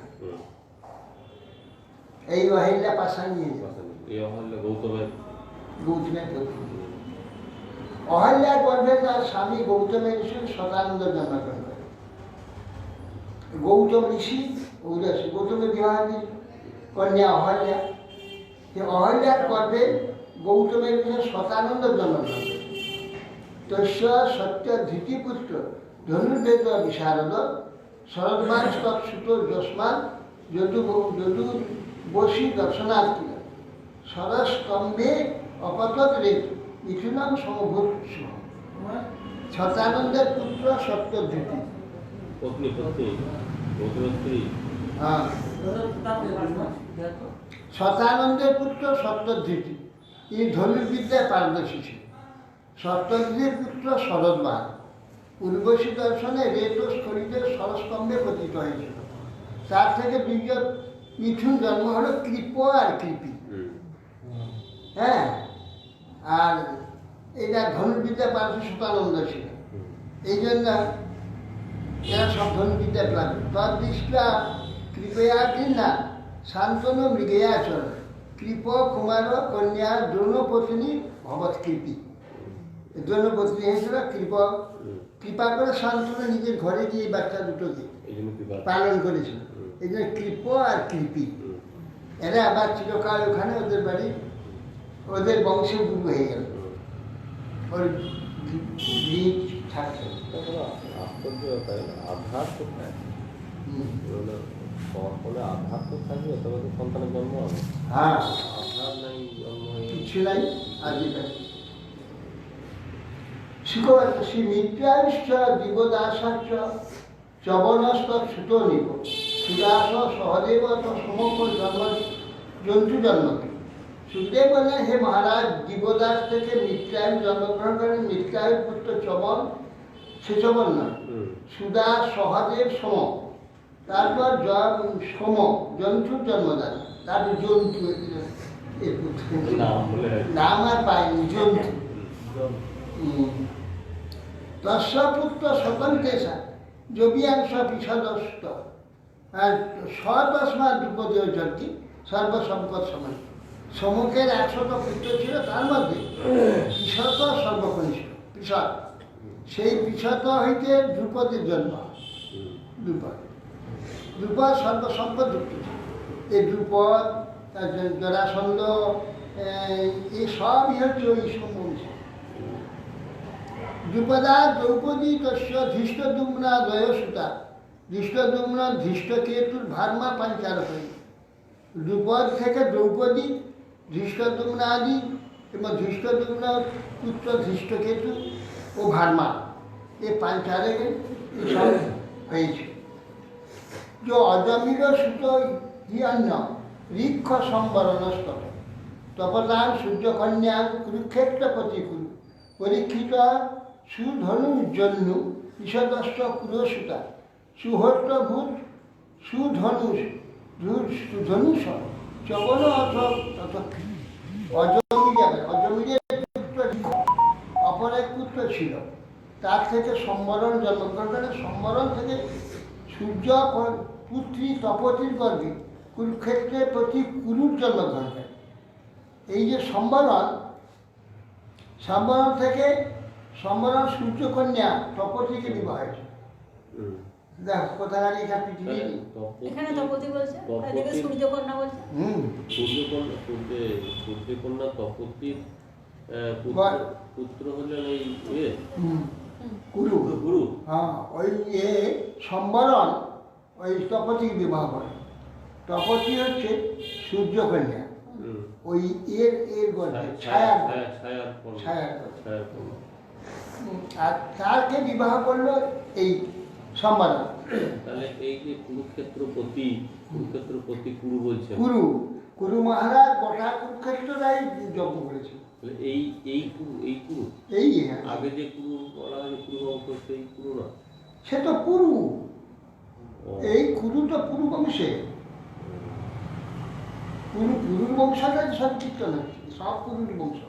এই অহল্যা পাশান নিয়ে গৌতমের অহল্যার গর্ভে তার স্বামী গৌতমের ঋষি শতানন্দ জন্মগ্রহণ করে। গৌতম ঋষি গৌতমের বিবাহী কন্যা অহল্যা, সে অহল্যার গর্ভে গৌতমের ঋষি শতানন্দ জন্মগ্রহণ করে। তস্য সত্য ধৃতিপুত্র ধনুর্বেদ বিশারদ শরদ্মাস তৎসুত যস্মাৎ যদুবশী দর্শনার্থী সরস্তম্ভে অপতৎ রেত মিথুনাম সমভূত। শতানন্দের পুত্র সত্যধৃতি, শতানন্দের পুত্র সত্যধৃতি, ইনি ধনুর্বিদ্যায় পারদর্শী ছিল। সত্যধৃতির পুত্র শরদ্মান উর্বশী দর্শনে রেত স্থলিতে সরস্তম্ভে পতিত হয়েছিল। তার থেকে দুইজন মিথুন জন্ম হলো কৃপ আর কৃপি। হ্যাঁ, আর এটা ধনুর্বিদ্যা পারদর্শী শতানন্দ ছিল। এই জন্য এরা সব ধনুর্বিদ্যা প্রাপ্ত। তদৃষ্টা কৃপয়া কিনা শান্তনু মৃগয়াচর কৃপ কুমার কন্যা দ্রৌণপত্নী ভবৎ কৃপি। দ্রৌণপত্নী হয়েছিল কৃপা করে শান্তনু নিজের ঘরে গিয়ে বাচ্চা দুটোকে পালন করেছিল। এই জন্য কৃপ আর কৃপি এরা আবার চিরকাল ওখানে ওদের বাড়ি, ওদের বংশের গুরু হয়ে গেল। ওর বীজ থাকছে। আধার কোথায়? আধার তো থাকবে, তবে তো সন্তানের জন্ম হবে। হ্যাঁ, আধার নাই, জন্ম হয়ে কিছু নাই আজিকালি। শিখোবাচ্য শ্রী মিত্রায়ুষ্ঠ দিবদাসাচ্য চবনস্ত সুত নিব সুদাস সহদেব সমগ্র জন্ম জন্তু জন্মকে। সুখদেব বললেন, হে মহারাজ, দিবদাস থেকে মিত্রায়ু জন্মগ্রহণ করেন। মিত্রায়ুর পুত্র চবন, সে চবন নয়, সুদাস সহদেব সম, তারপর সম জন্তুর জন্মদান, তারপর জন্তু নাম আর পায়নি, জন্তু। তস্যপুত্র স্বতন্ত্রেশা যবিয়াংশ বিষদস্ত আর সতস্মা দ্রুপদীয় যজ্ঞি সর্বসম্পদ সমান। সমুখের 100টা পুত্র ছিল, তার মধ্যে পিশত সর্বকনিষ্ঠ পিশত। সেই পিশত হইতে দ্রুপদীর জন্ম। দ্রুপদ সর্বসম্পদ যুক্ত ছিল। এই দ্রুপদ, জরাসন্ধ, এই সবই হচ্ছে ওই সমবংশ। দ্রুপদা দ্রৌপদী তস্য ধৃষ্টদ্যুম্না দ্বয়সুতা ধৃষ্টদ্যুম্ন ধৃষ্টকেতুর ভার্মা পাঞ্চার হই। দ্রুপদ থেকে দ্রৌপদী, ধৃষ্টদ্যুম্ন আদি এবং ধৃষ্টদ্যুম্ন পুত্র ধৃষ্টকেতু ও ভার্মা, এই পাঞ্চারে সব হয়েছে। যে অজমির সুত হিয়ান্য ঋক্ষ সম্বরণস্ত তপদান সূর্যকন্যা কুরুক্ষেত্রপতি কুরু পরীক্ষিত সুধনু জন্যু ঈষদষ্ট কুরসুতা সুহট্টভূত সুধনু ধনুষ চবন অজমিরের পুত্র অপর এক পুত্র ছিল, তার থেকে সম্বরণ জন্মগ্রহণ করে। সম্বরণ থেকে সূর্য পুত্রী তপতির গর্ভে কুরুক্ষেত্রের প্রতি কুরুর জন্মগ্রহণ করে। এই যে সম্বরণ থেকে সূর্যকন্যা তপতিকে বিবাহ হয়েছে। দেখো কোথায় এখানে পৃথিবী, এখানে তপতি বলছে, এদিকে সূর্যকন্যা বলছে। সূর্যকন্যা তপতির পুত্র হলেন এই কুরু। গুরু। হ্যাঁ, ওই সম্বরণ ওই তপতিকে বিবাহ করে। তপতি হচ্ছে সূর্যকন্যা, ওই এর গর্ভে ছায়ার আর তারকে বিবাহ করলো এই সম্বরণ। তাহলে এই যে কুরুক্ষেত্রপতি কুরু বলছে, কুরু মহারাজ গোটা কুরুক্ষেত্রটাই যজ্ঞ করেছে। এই কুরু আগে যে কুরু বলা হয় কুরু বংশ, সেই কুরু না, সে তো কুরু। এই কুরু তো কুরু বংশে, কুরুর বংশটা সব কীর্তন হচ্ছে, সব কুরুর বংশ,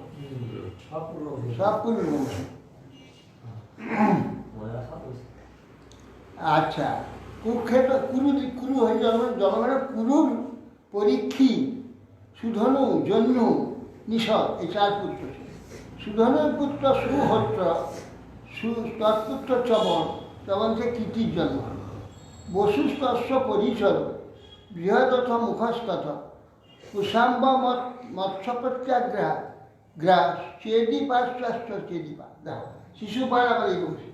সব কুরুর বংশ। আচ্ছা, কুরুক্ষেত্র কুরু হয়ে জন্মের কুরুর পরীক্ষী, সুধনু, জন্যু, নিষদ, এই 4 পুত্র ছিল। সুধনুর পুত্র সুহট্ট, তৎপুত্র চবন থেকে কীর্তির জন্ম। বসুস্তস্য পরিচর বৃহদথ মুখস্তথ কুশাম্ব মৎস্যপ্রত্যাগ্রাহ গ্রাস চেদিপাশ্চাষ্ট চেদিপা। দেখো শিশুপাল আবার এই বংশী,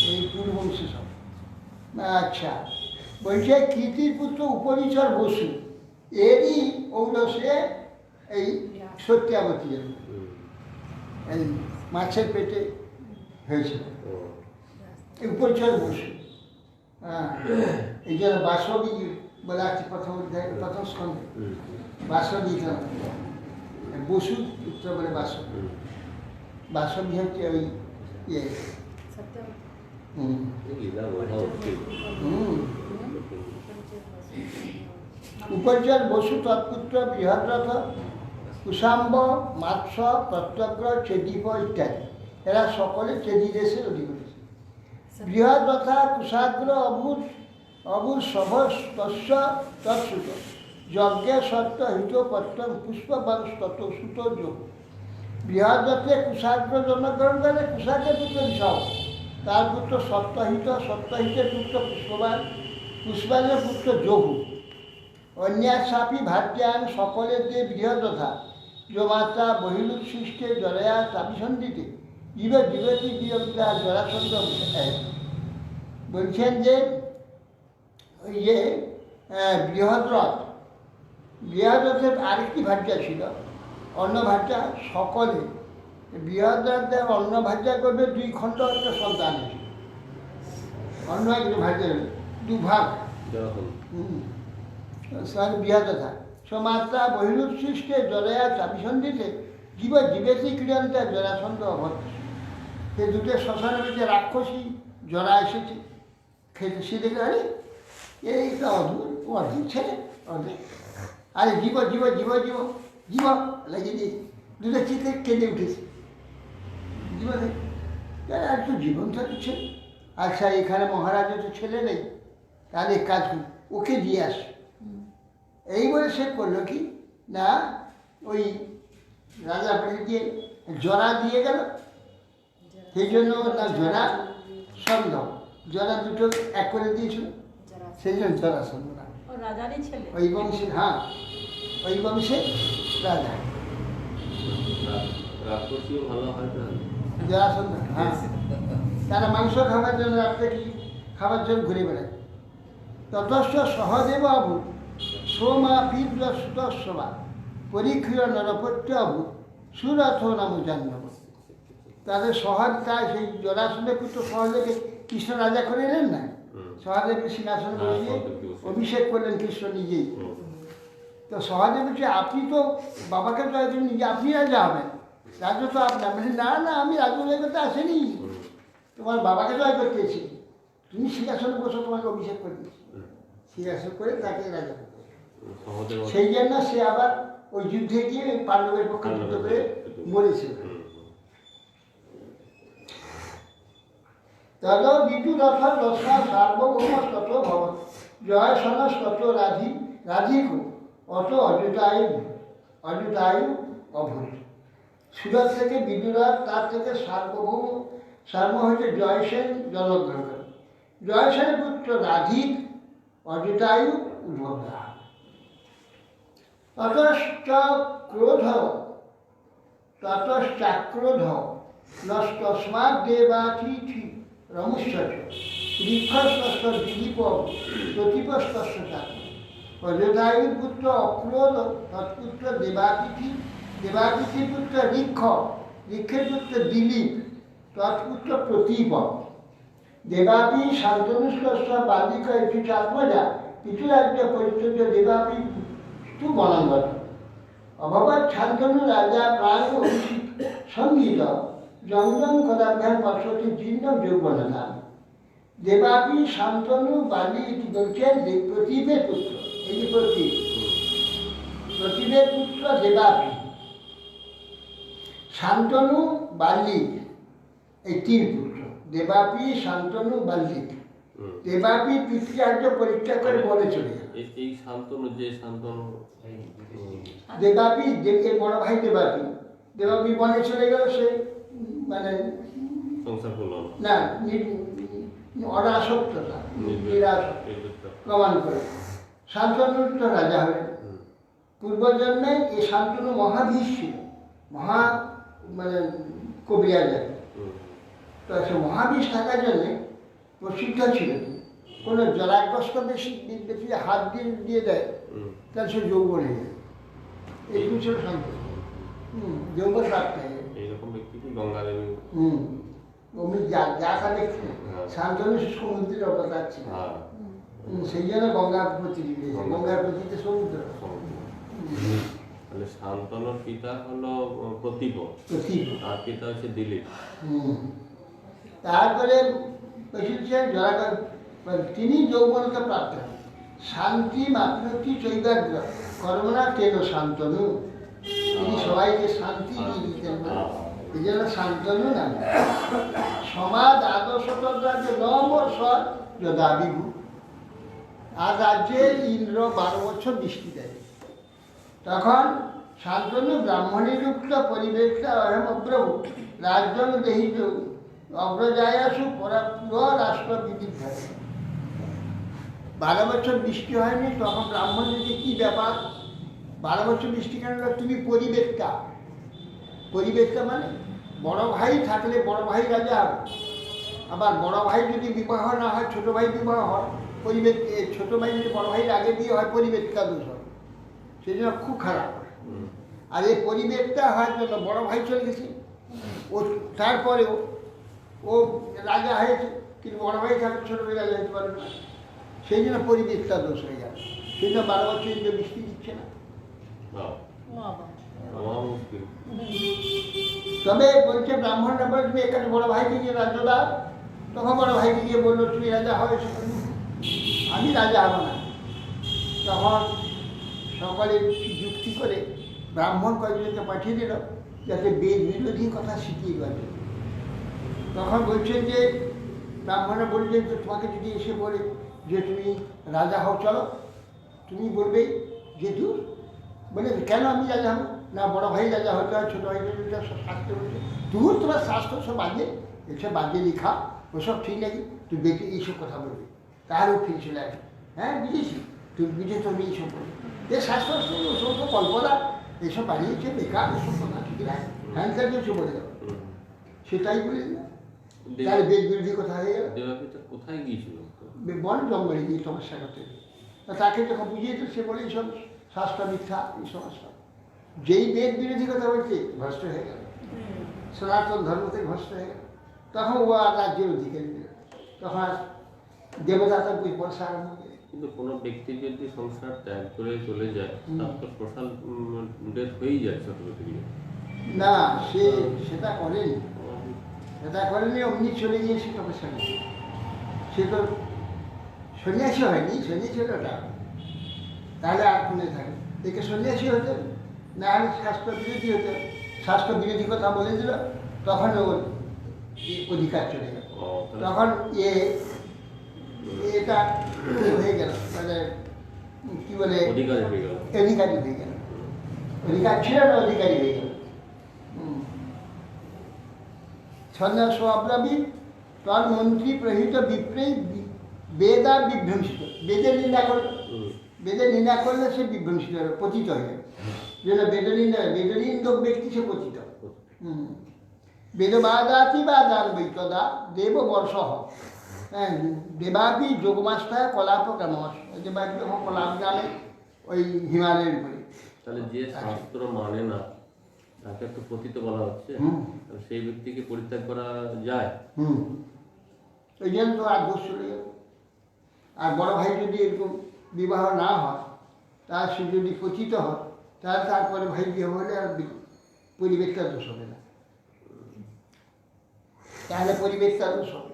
এই পূর্ববংশী সব। আচ্ছা, বলছে কীর্তির পুত্র উপরিচর বসু, এরই ঔরসে এই সত্যাবতী এই মাছের পেটে হয়েছিল, এই উপরিচর বসু। হ্যাঁ, এই জন্য বাসবী বলে আছে প্রথম স্কন্ধে, বাসবী বসু পুত্র বলে বাসবী হচ্ছে ওই ইয়ে। উপর্যর বসু তৎপুত্র বৃহদ্রথ কুশাম্ব মাৎস প্রত্যগ্র চেদীপ ইত্যাদি, এরা সকলে চেদি দেশের অধিপতি। বৃহদ্রথা কুশাগ্র অভূত সভস্য তৎসুত যজ্ঞে সত্য হিত পত্র পুষ্পবাংস্তত সুত যোগ। বৃহদ্রথে কুশাগ্র জন্মগ্রহণ করে, কুশাগ্রের পুত্র ঋষভ, তার পুত্র সত্যহিতের পুত্র পুষ্পবান, পুষ্পানের পুত্র যোগু। অন্যাসাপি ভার্যান সকলের যে বৃহদ্রথা যমাত্রা বহিরুৎসৃষ্টে জরয়া চাপিসন্ধিতে জীবতী বিয়োগিতা জরাসন্ধ। বলছেন যে ইয়ে বৃহদ্রথের আরেকটি ভার্যা ছিল, অন্য ভার্যা সকলে বৃহদার অন্ন ভাজ্যা করবে 2 খণ্ড একটা সন্তান হয়েছে। অন্ন একটু ভাজ্যা দুভাগ বৃহদা সমাত্রা বহিরুৎসৃষ্টে জলয়া চাপিসন্ধিতে জীবেতি ক্রিয়ান্তে জরাসন্ধ অভদ্র। সে দুটো শ্মশানের মধ্যে রাক্ষসী জরা এসেছে, খেতে সে দেখে আরে এইটা অর্ধেক ছেলে অর্ধেক, আরে জীব জীব জীব জীব জীব লাগিয়ে দিয়েছে, দুটো চিতে কেঁদে উঠেছে। জীবন আর তো জীবন থাকছে। আচ্ছা এখানে মহারাজের তো ছেলে নেই, তাহলে কাজ ওকে দিয়ে আস। এই বলে সে করলো কি না, ওই রাজা দিয়ে জরা দিয়ে গেল। সেই জন্য না জরা সন্দ, জরা দুটো এক করে দিয়েছিল, সেই জন্য জরা সন্দ না। ওই বংশে, হ্যাঁ ওই বংশে রাজা জরা সন্দ। হ্যাঁ, তারা মাংস খাবার জন্য রাত্রে কি খাবার জন্য ঘুরে বেড়ায়। ততস্থ সহদেব অভূত সোমা বীর্য সুতস্বা পরীক্ষিত নরপত্য অভূত সুরথ নাম জাহ্নব। তাদের সহজটায় সেই জরাসন্ধের পুত্র সহদেবকে কৃষ্ণ রাজা করে এলেন না, সহদেবকে সিংহাসন বসিয়ে অভিষেক করলেন কৃষ্ণ নিজেই। তো সহদেব বলছে আপনি তো বাবাকে জয় দিন, নিজে আপনি রাজা হবেন, রাজ্য তো আপনার। বলছি না না, আমি রাজ্য জয় করতে আসেনি, তোমার বাবাকে জয় করতে এসেছি, তুমি সিংহাসনে বসো, তোমাকে অভিষেক করে দিচ্ছি। সিংহাসন করে তাকে রাজা করতে, সেই জন্য সে আবার ওই যুদ্ধে গিয়ে পাণ্ডবের পক্ষে যুদ্ধ করে মরেছিল। তদ বিদুরথ দশা সার্বভৌম তত ভব জয় সনস তত রাধিক অত অযুতায়ু অভূত। সুরত থেকে বিদুরথ, তার থেকে সার্ব হয়েছে জয়সেন জন্মগ্রহণ করে। জয়সেনের পুত্র রাধিক অযুতায়ু উদ্ভব। ততশ্চাক্রোধ নস্তস্মাৎ দেবাতিথি রমুষ্যচ ঋক্ষস্তস্য দিলীপ প্রতিপস্তস্য চাক। অযোধ্যায়ুর পুত্র অক্রোধ, তৎপুত্র দেবাতিথি, দেবাতিথির পুত্র ঋক্ষ, ঋক্ষের পুত্র দিলীপ, তৎপুত্র প্রতীপ। দেবাপি শান্তনুস্তস্য বালিক একটি চাত্মজা পিতুরাজ্য পরিচর্য দেবাপি তু বনাঙ্গত। অভবৎ শান্তনু রাজা প্রায় অভিষিক সঙ্গীত জঙ্গম কদাভ্যাম পশতি জীর্ণ যৌবনদান। দেবাপি শান্তনু বালি বলছেন প্রতীপের পুত্র, এই যে প্রতীপের পুত্র দেবাপি, শান্তনু বাল্লিক, এই 3 পুত্র, দেবাপি শান্তনু বাল্লিক। দেবাপি পিতৃরাজ্য পরীক্ষা করে বলে চলে গেল। এই শান্তনু, যে শান্তনু দেবাপি, এর বড় ভাই দেবাপি, দেবাপি বনে চলে গেল, সে মানে সংসার করলো না, অনাসক্ততা প্রমাণ করে শান্তনু তো রাজা হলেন। পূর্বজন্মে এই শান্তনু মহাধীশ ছিল, মহা মানে কবিরাজ। তো সে মহাধীশ থাকার জন্যে প্রসিদ্ধ ছিল। কোনো জলাগ্রস্ত বেশি হাত দিয়ে দেয়, তাহলে সে যৌবন হয়ে যায়। এইগুলো ছিল শান্তনু, যৌবন রাখতে হয়। এইরকম ব্যক্তিকে গঙ্গা দেবী অমনি যা দেখছে শান্তনু সমুদ্রের অবতার ছিল, সেই জন্য গঙ্গার প্রতি, গঙ্গার প্রতিতে সমুদ্র। তাহলে শান্তনুর পিতা হলো প্রতীপ, তার পিতা হচ্ছে দিলীপ। তারপরে তিনি যৌবনকে প্রাপ্ত হন। শান্তি মাতৃ চৈবাগ্র কর্মনা কেন শান্তনু, তিনি সবাইকে শান্তি দিয়ে দিতেন না, এই জন্য শান্তনু নাম। সমাজ আদর্শতন্ত্র রাজ্যে 9 বৎসর যদা বিভু, আর রাজ্যে ইন্দ্র 12 বছর বৃষ্টি দেয়। তখন শান্তনু ব্রাহ্মণীযুক্ত পরিবেশটা অহম অগ্রভূ রাজ্যং দেহিত অগ্রজায়াসু পরাপুর রাষ্ট্রবিধি থাকে। 12 বছর বৃষ্টি হয়নি, তখন ব্রাহ্মণদের কি ব্যাপার, 12 বছর বৃষ্টি কেন? তুমি পরিবেশটা, পরিবেশটা মানে বড় ভাই থাকলে বড় ভাই রাজা হবে, আবার বড় ভাই যদি বিবাহ না হয়, ছোট ভাই বিবাহ হয়, পরিবেশ ছোট ভাই যদি বড় ভাইয়ের আগে বিয়ে হয়, পরিবেশটা দোষ হয়, সেই জন্য খুব খারাপ হয়। আর এই পরিবেশটা হওয়ার জন্য বড় ভাই চলে গেছে, ও তারপরেও ও রাজা হয়েছে, কিন্তু বড় ভাই থাকলে ছোটো ভাই রাজা হতে পারবে না। সেই জন্য পরিবেশটা দোষ হয়ে গেল, সেই জন্য 12 বছর যে বৃষ্টি দিচ্ছে না। তবে বলছে ব্রাহ্মণরা বলে তুমি এখানে বড় ভাইকে গিয়ে রাজ্য দাও। তখন বড় ভাইকে গিয়ে বললো তুমি রাজা হয়েছো, আমি রাজা হব না। তখন সকলে যুক্তি করে ব্রাহ্মণ কয়েকজনকে পাঠিয়ে দিল যাতে বেদ বিরোধী কথা শিখিয়ে দেওয়া যায়। তখন বলছেন যে ব্রাহ্মণরা বললেন যে তোমাকে যদি এসে বলে যে তুমি রাজা হও, চলো, তুমি বলবে যে দূর, বলে কেন আমি রাজা হব না, বড় ভাই রাজা হতে হয়, ছোটো ভাই রাজা সব শাস্ত্র বলছে, দূর তোমার শাস্ত্র সব বাজে, এসব বাজে লেখা, ওসব ঠিক নাকি, তুই বেঁচে এইসব কথা বলবি। তারও ফিরে চলে আসবে, হ্যাঁ বুঝেছি, তুই বুঝে তো এইসব বলবি, এ শাস্ত্র ওসব তো কল্পনা, এইসব বানিয়েছে বেকার, ওসব কথা ঠিক না, হ্যাঁ তাই কিছু বলে দেবো, সেটাই বলে দিল। তার বেদ বিরোধী কথা হয়ে গেল। কোথায় গিয়েছিল? বন জঙ্গলে গিয়ে সমস্যা করতে, তাকে যখন বুঝিয়ে তো সে বলে এইসব শাস্ত্র মিথ্যা, এই সমস্যা। যেই বেদ বিরোধী কথা বলছে ভ্রষ্ট হয়ে গেল, সনাতন ধর্ম থেকে ভ্রষ্ট হয়ে গেল। তখন ও আর রাজ্যের অধিকারী দিল, তখন আর দেবতা তার বই পয়সা আরম্ভ করে। কিন্তু কোনো ব্যক্তি যদি সংসার ত্যাগ করে চলে যায়, তার তো সোশ্যাল ডেথ হয়েই যায় অটোমেটিক্যালি। না, সে সেটা করেনি, সেটা করেনি, অমনি চলে গিয়ে সে তপস্যা করে। সে তো সন্ন্যাসী হয়নি, সন্ন্যাসী হলো ওটা, তাহলে আর কোনে থাকে, একে সন্ন্যাসী হতে, না হলে শাস্ত্র বিরোধী হতে, শাস্ত্র বিরোধী কথা বলে দিল, তখন ওর অধিকার চলে গেল। তখন এটা হয়ে গেল, মানে কি বলে, অধিকারী হয়ে গেল, অধিকার ছিল না, অধিকারী হয়ে গেল। সন্ন্যাস অব্রাবী তার মন্ত্রী প্রহিত বিপ্রেই বেদা বিভ্রংসিত, বেদের নিন্দা করল, বেদের নিন্দা করলে সে বিভ্রংসিত হবে, পতিত হয়ে যাবে। যেন বেদনিন্দা, বেদনিন্দক ব্যক্তি সে পতিত। বেদবাদাতি বা দান বৈতদা দেব বর্ষ, হ্যাঁ, দেবাপি যোগমাস্তায় কলাপ ক্রমশ, দেবাপি যখন কলাপ গ্রামে ওই হিমালয়ের উপরে। তাহলে যে শাস্ত্র মানে না তাকে তো পতিত বলা হচ্ছে, সেই ব্যক্তিকে পরিত্যাগ করা যায়? ওই জন্য তো আর দোষ চলে গেল। আর বড় ভাই যদি এরকম বিবাহ না হয়, তার সে যদি পতিত হয়, তাহলে তারপরে ভাই বিয়ে হলে আর পরিবেশটা দোষ হবে না, তাহলে পরিবেশটা দোষ হবে।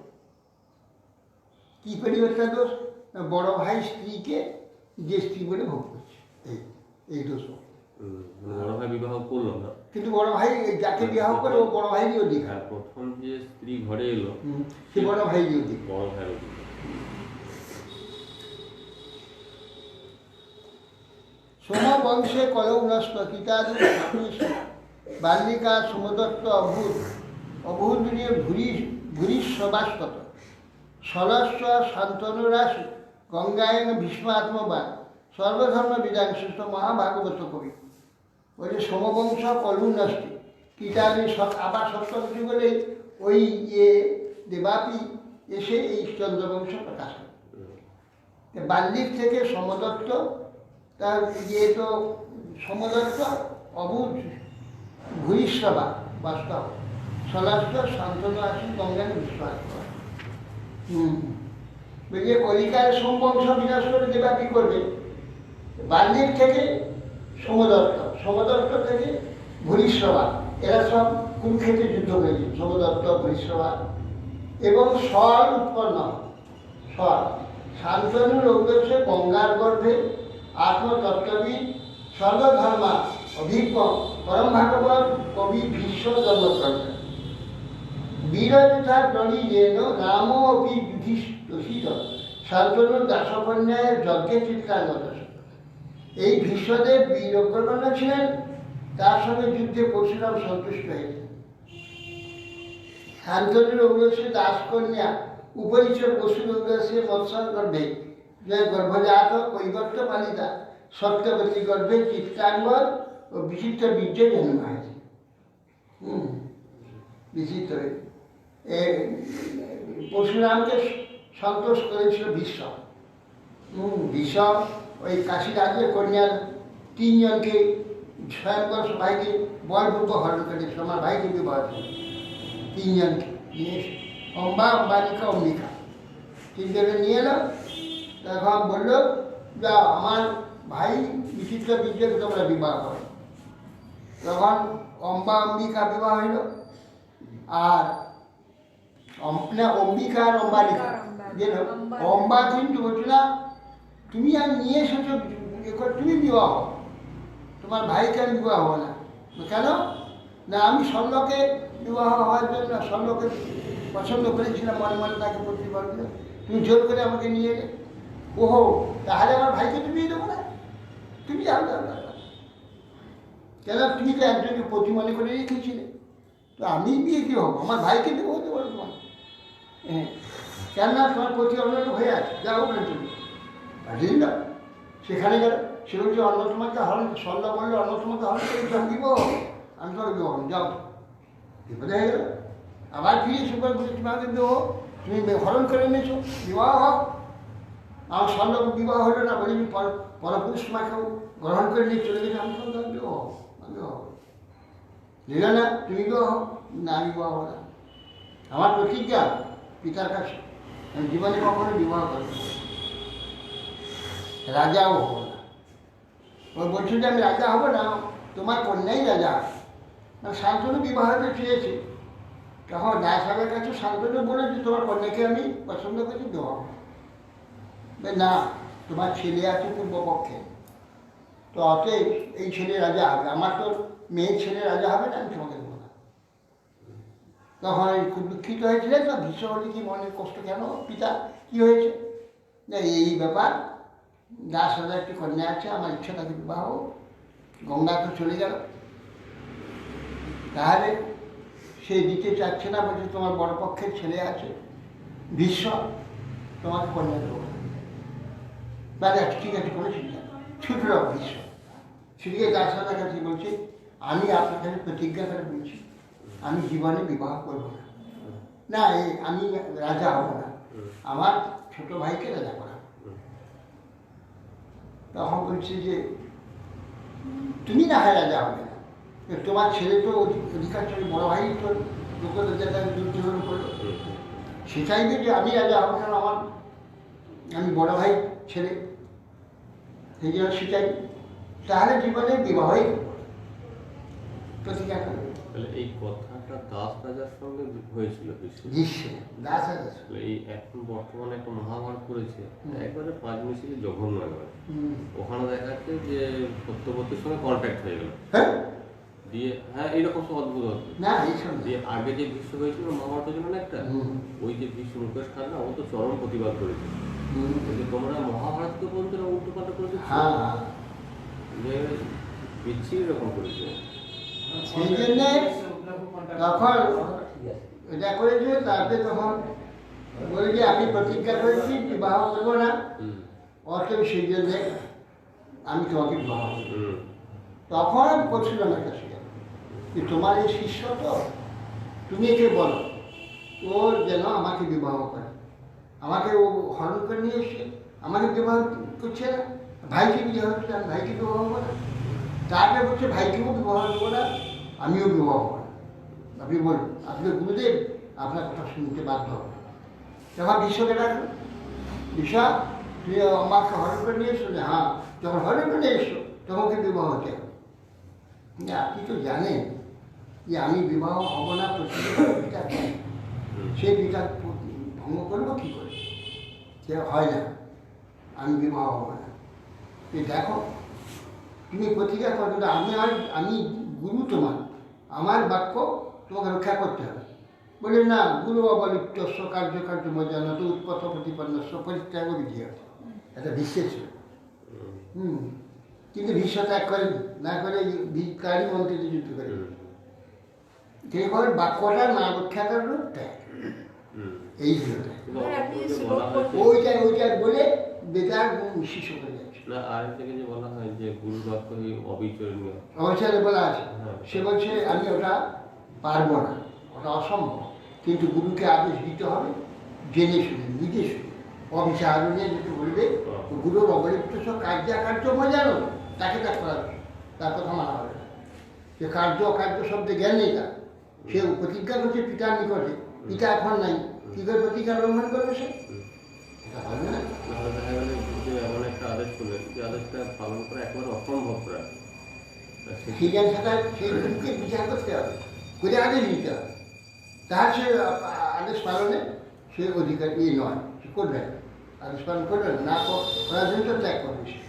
কি পরিবেশটা দোষ? বড় ভাই স্ত্রীকে যে স্ত্রী বলে ভোগ করছে, এই দোষ হবে। বড় ভাই বিবাহ করলো না, কিন্তু বড় ভাই যাকে বিবাহ করে ও বড় ভাইরই অধিকার। প্রথম যে স্ত্রী ঘরে এলো সে বড় ভাইরই অধিকার, বড় ভাইয়ের অধিকার। সোমবংশে কলৌনস্ত কীটাদু বাল্লিকা সমদত্ত অভূদনীয় ভূরিশ্ববাস্তত সরস্ব শান্তনুরাশি গঙ্গায়ন ভীষ্মাত্মবান সর্বধর্ম বিধান শ্রেষ্ঠ মহাভাগবত কবি। বলছে সোমবংশ কলৌনস্ত কীটাদু, আবার সপ্তম যুগলে ওই দেবাপি এসে এই চন্দ্রবংশ প্রকাশ করে। বাল্লিক থেকে সমদত্ত, তার তো সমদত্ত অবুধ ভূরিশ্ববা বাস্তব সলাস্ত শান্তনু আসি গঙ্গায় বিশ্বাস করে। বলছে কলিকায় সোমবংশ বিনাশ করে দেবা কি করবে? বাল্লিক থেকে সমদত্ত, সমদত্ত থেকে ভূরিশ্ববা, এরা সব কুরুক্ষেত্রে যুদ্ধ করেছে, সমদত্ত ভূরিশ্ববা, এবং স্বর উৎপন্ন, স্বর শান্তনু রৌদ্রসে গঙ্গার গর্ভে আত্মতত্ত্ববিদ সর্বধর্মা অভিজ্ঞ পরম ভাগবত কবি ভীষ্ম জন্মকর্তা বীরযথা প্রণীযেন রাম অপি যুধিষ্ঠিত শান্তনু দাসকন্যায়ের যজ্ঞে চিত্রাঙ্গত। এই ভীষ্মদেব বীর অগ্রগণ্য ছিলেন, তার সঙ্গে যুদ্ধে পরশুরাম সন্তুষ্ট হয়েছেন। শান্তনুর ঔরসে দাসকন্যা উপরিচ বসুর ঔরসে মৎস্য গর্ভে জয় গর্ভজাত কৈবর্ত পালিতা সত্যবতী গর্ভে চিত্রাঙ্গন ও বিচিত্র বীর্য জন্ম হয়েছে। বিচিত্র পরশুরামকে সন্তোষ করেছিল ভীষ্ম। ভীষ্ম ওই কাশী রাজ্যের কন্যার 3 জনকে স্বয়ংবর ভাইকে বলপূর্ব হরণ করেছে, আমার ভাইকে বিবাহ ছিল, তিনজনকে নিয়ে এসে অম্বা, অম্বালিকা, অম্বিকা তিনজনে নিয়ে এলো। তখন বললো যা আমার ভাই বিচিত্র বিদ্যাকে তোমরা বিবাহ করো। তখন অম্বা অম্বিকা বিবাহ হইল। আর অম্বিকা আর অম্বালিকা যে অম্বা কিন্তু বলছিল না তুমি আমি নিয়ে এসেছো, তুমি বিবাহ হও, তোমার ভাইকে আমি বিবাহ হবো না। কেন না আমি স্বর্ণকে বিবাহ হওয়ার জন্য স্বর্ণকে পছন্দ করেছিলাম, মনে মনে তাকে প্রতিবার দিল, তুমি জোর করে আমাকে নিয়ে এলে। ওহো, তাহলে আমার ভাইকে তুমি দেবো না, তুমি যাও যাও যাও। কেন তুমি তো একজনকে প্রতি মনে করে রেখেছিলে, তো আমি বিয়ে কি হবো, আমার ভাইকে দেবো হতে পারো তোমার। হ্যাঁ, কেননা তোমার প্রতি অন্যটা হয়ে আছে, যাও ওখানে তুমি পাঠিয়ে দাও। সেখানে গেল, সে বলছে অন্য তোমাকে হরণ, স্বর্ণ বললে অন্য তোমাকে হরণ করে আমি দিব, আমি তোমাকে দেবো, যাও। বিপদে হয়ে গেল। আবার ফিরে এসে বলে বলছে তুমি আমাকে দেবো, তুমি হরণ করে এনেছো, বিবাহ হোক। আমার স্বর্ণ বিবাহ হলো না, বলি পরপুরুষ তোমাকেও গ্রহণ করে নিয়ে চলে গেলে আমি তোমাকে দেবো, আমি হব দিল না, তুমি বিবাহ হোক না, আমি বিবাহ হবো না। আমার প্রতিজ্ঞা পিতার কাছে, আমি জীবনে কখনো বিবাহ করব না, রাজাও হবো না। ও বলছিল যে আমি রাজা হবো না, তোমার কন্যাই রাজা। শান্তনু বিবাহটা চেয়েছে, তখন দাসবাবের কাছে শান্তনু বলেছে তোমার কন্যাকে আমি পছন্দ করছি, দেওয়া না, তোমার ছেলে আছে পূর্বপক্ষে, তো অতএব এই ছেলে রাজা হবে, আমার তো মেয়ের ছেলে রাজা হবে না, আমি তোমাকে দেবো না। তখন খুব দুঃখিত হয়েছিলেন, তো ভীষ্ম হলে কি মনের কষ্ট, কেন পিতা কি হয়েছে না এই ব্যাপার, দাস রাজার একটি কন্যা আছে, আমার ইচ্ছা তাকে বিবাহ, গঙ্গা তো চলে গেল। তাহলে সে দিতে চাচ্ছে না, বলছে তোমার বড় পক্ষের ছেলে আছে ভীষ্ম, তোমাকে কন্যা দেবো। তাহলে ঠিক আছে, কোনো চিন্তা ছুটল ভীষ্ম, ছুটিয়ে দাস রাজার কাছে বলছে আমি আপনার কাছে প্রতিজ্ঞা করে বলছি আমি জীবনে বিবাহ করবো না, না আমি রাজা হব না, আমার ছোট ভাইকে রাজা করা। তখন বলছে যে তুমি না হয় রাজা হবে না, তোমার ছেলে তো অধিকার চলে, বড় ভাই তো লোকের দুর্যোগ করলো, সে চাইবে যে আমি রাজা হব কেন, আমার আমি বড় ভাই ছেলে, সেই জন্য সে চাই, তাহলে জীবনে বিবাহই প্রতিজ্ঞা করবে। তাহলে এই কথাটা দাস রাজার সঙ্গে হয়েছিল গ্রীষ্মে, দাস রাজা এই এখন বর্তমানে একটা মহাভারত করেছে, একবারে পাঁচ মিশিয়ে জঘন্য একবারে। ওখানে দেখা যাচ্ছে যে সত্যবতীর সঙ্গে কন্ট্যাক্ট হয়ে গেল, হ্যাঁ দিয়ে হ্যাঁ এইরকম সব অদ্ভুত না এইসব দিয়ে আগে যে ভীষ্ম হয়েছিল মহাভারতের জন্য একটা, ওই যে ভীষ্ম মুকেশ খান্না ও তো চরম প্রতিবাদ করেছে যে তোমরা মহাভারতকে বলতে উল্টো পাল্টা করে দিচ্ছ, যে বিচ্ছিরি এরকম করেছে। সেই জন্যে তখন এটা করেছে, তারপরে তখন বলে যে আমি প্রতিজ্ঞা করেছি বিবাহ করবো না, অতএব সেই জন্যে আমি তোমাকে বিবাহ করবো। তখন পরশুরামের কাছে গেল যে তোমার এই শিষ্য তো, তুমি একে বলো ও যেন আমাকে বিবাহ করে, আমাকে ও হরণ করে নিয়ে এসছে, আমাকে বিবাহ করছে না, ভাইকে বিবাহ হচ্ছে, আমি ভাইকে বিবাহ হবো না। তারপরে বলছে ভাইকেও বিবাহ দেবো না, আমিও বিবাহ হবো না। আপনি বলুন, আপনি গুরুদেব আপনার কথা শুনতে বাধ্য হবে। তখন বিশ্বকে ডাকলো, বিশ্ব তুই আমাকে হরণ করে নিয়ে এসো, হ্যাঁ যখন হরণ করে নিয়ে এসো তখন ওকে বিবাহ হতে হবে। আপনি তো জানেন যে আমি বিবাহ হব না, প্রতিটা সেই বিচার ভঙ্গ করবো কী করে, সে হয় না, আমি বিবাহ হব না। তুই দেখো তুমি প্রতিজ্ঞা করো, আমি গুরু তোমার, আমার বাক্য তোমাকে রক্ষা করতে হবে। বলে না, গুরু অবলিপ্তস্য কার্যকার্য মজা তো উৎপথ প্রতিপন্নস্য পরিত্যাগ বিধি, এটা বিশ্বের ছিল। কিন্তু ভীষ্ম ত্যাগ করেন না, করে কারী মন্ত্রীতে যুদ্ধ করে, বাক্যটা না রক্ষা করার ত্যাগ, এই ছিল ওইটা বলে বেকার শিশু করে যাচ্ছে। না আর থেকে যে বলা হয় যে গুরু বাক্য অবিচরণীয়, অবচরে বলা আছে, সে বলছে আমি ওটা পারবো না, ওটা অসম্ভব, কিন্তু গুরুকে আদেশ দিতে হবে, জেনে শুনে বুঝে শুনে, অবিচারণীয় যেটা বলবে গুরুর অবলিপ্ত সব কার্যাকার্য মজানো তাকে ত্যাগ করা তার কথা মানা হবে না। সে কার্য অকার্য শব্দে জ্ঞান নেই তার। সে প্রতিজ্ঞা করছে পিতার নিকটে, পিতা এখন নাই, কি করে প্রতিজ্ঞা লঙ্ঘন করবে সে? এটা হবে না। নাহলে দেখা গেল যে এমন একটা আদেশ করলেন, যে আদেশটা পালন করা একেবারে অসম্ভব প্রায়। সেই জ্ঞান সেটা সেই গুরুকে বিচার করতে হবে, করে আদেশ দিতে হবে। তার সে আদেশ পালনে সে অধিকারী নয়, সে করবে না, আদেশ পালন করবে না, করার জন্য তো ত্যাগ করবে সে।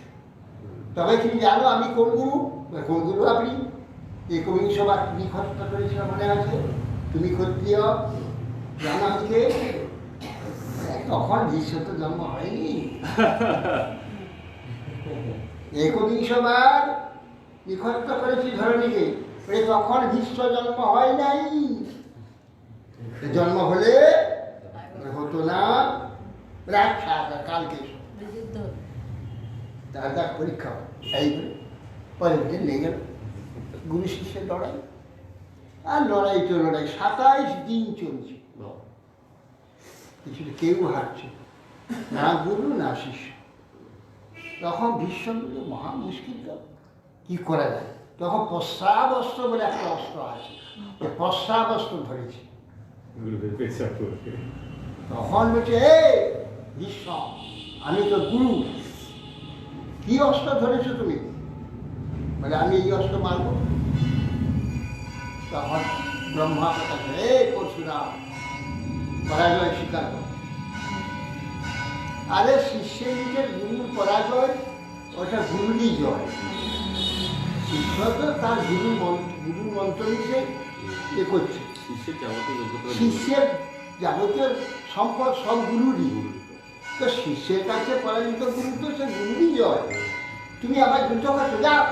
তবে তুমি জানো আমি কোন গুরু? কোন গুরু আপনি? এই কবি সভা নিখস্ত করেছিল মনে আছে? তুমি ক্ষত্রিয়, জানো আমি কে? তখন বিশ্ব তো জন্ম হয়নি। একবিংশ বার নিখস্ত করেছি ধরণীকে, তখন বিশ্ব জন্ম হয় নাই। জন্ম হলে হতো না কালকে তার পরীক্ষা এই পরের দিন নিয়ে গেল গুরু শিষ্যের লড়াই। আর লড়াই তো লড়াই 27 দিন চলছে, কিছু কেউ হারছে না, গুরু না শিষ্য। তখন ভীষ্ম মহা মুশকিল, কি করা যায়? তখন পশ্চাবস্ত্র বলে একটা অস্ত্র আছে, পশ্চাবস্ত্র ধরেছে। তখন বলছে ভীষ্ম আমি তো গুরু, কি অস্ত্র ধরেছো তুমি? বলে আমি এই অস্ত্র মারব। তখন ব্রহ্মা কথা পরশুরাম পরাজয় স্বীকার কর। আরে শিষ্যের নিজের গুরুর পরাজয়, ওটা গুরুরই জয়। শিষ্য তো তার গুরুর মন্ত্র নিচে এ করছে। শিষ্যের যাবতীয় সম্পদ সব গুরুরই। তো শিষ্যের কাছে পরাজিত গুরু তো সে গুরুরই জয়। তুমি আবার যুদ্ধ করছো, যাও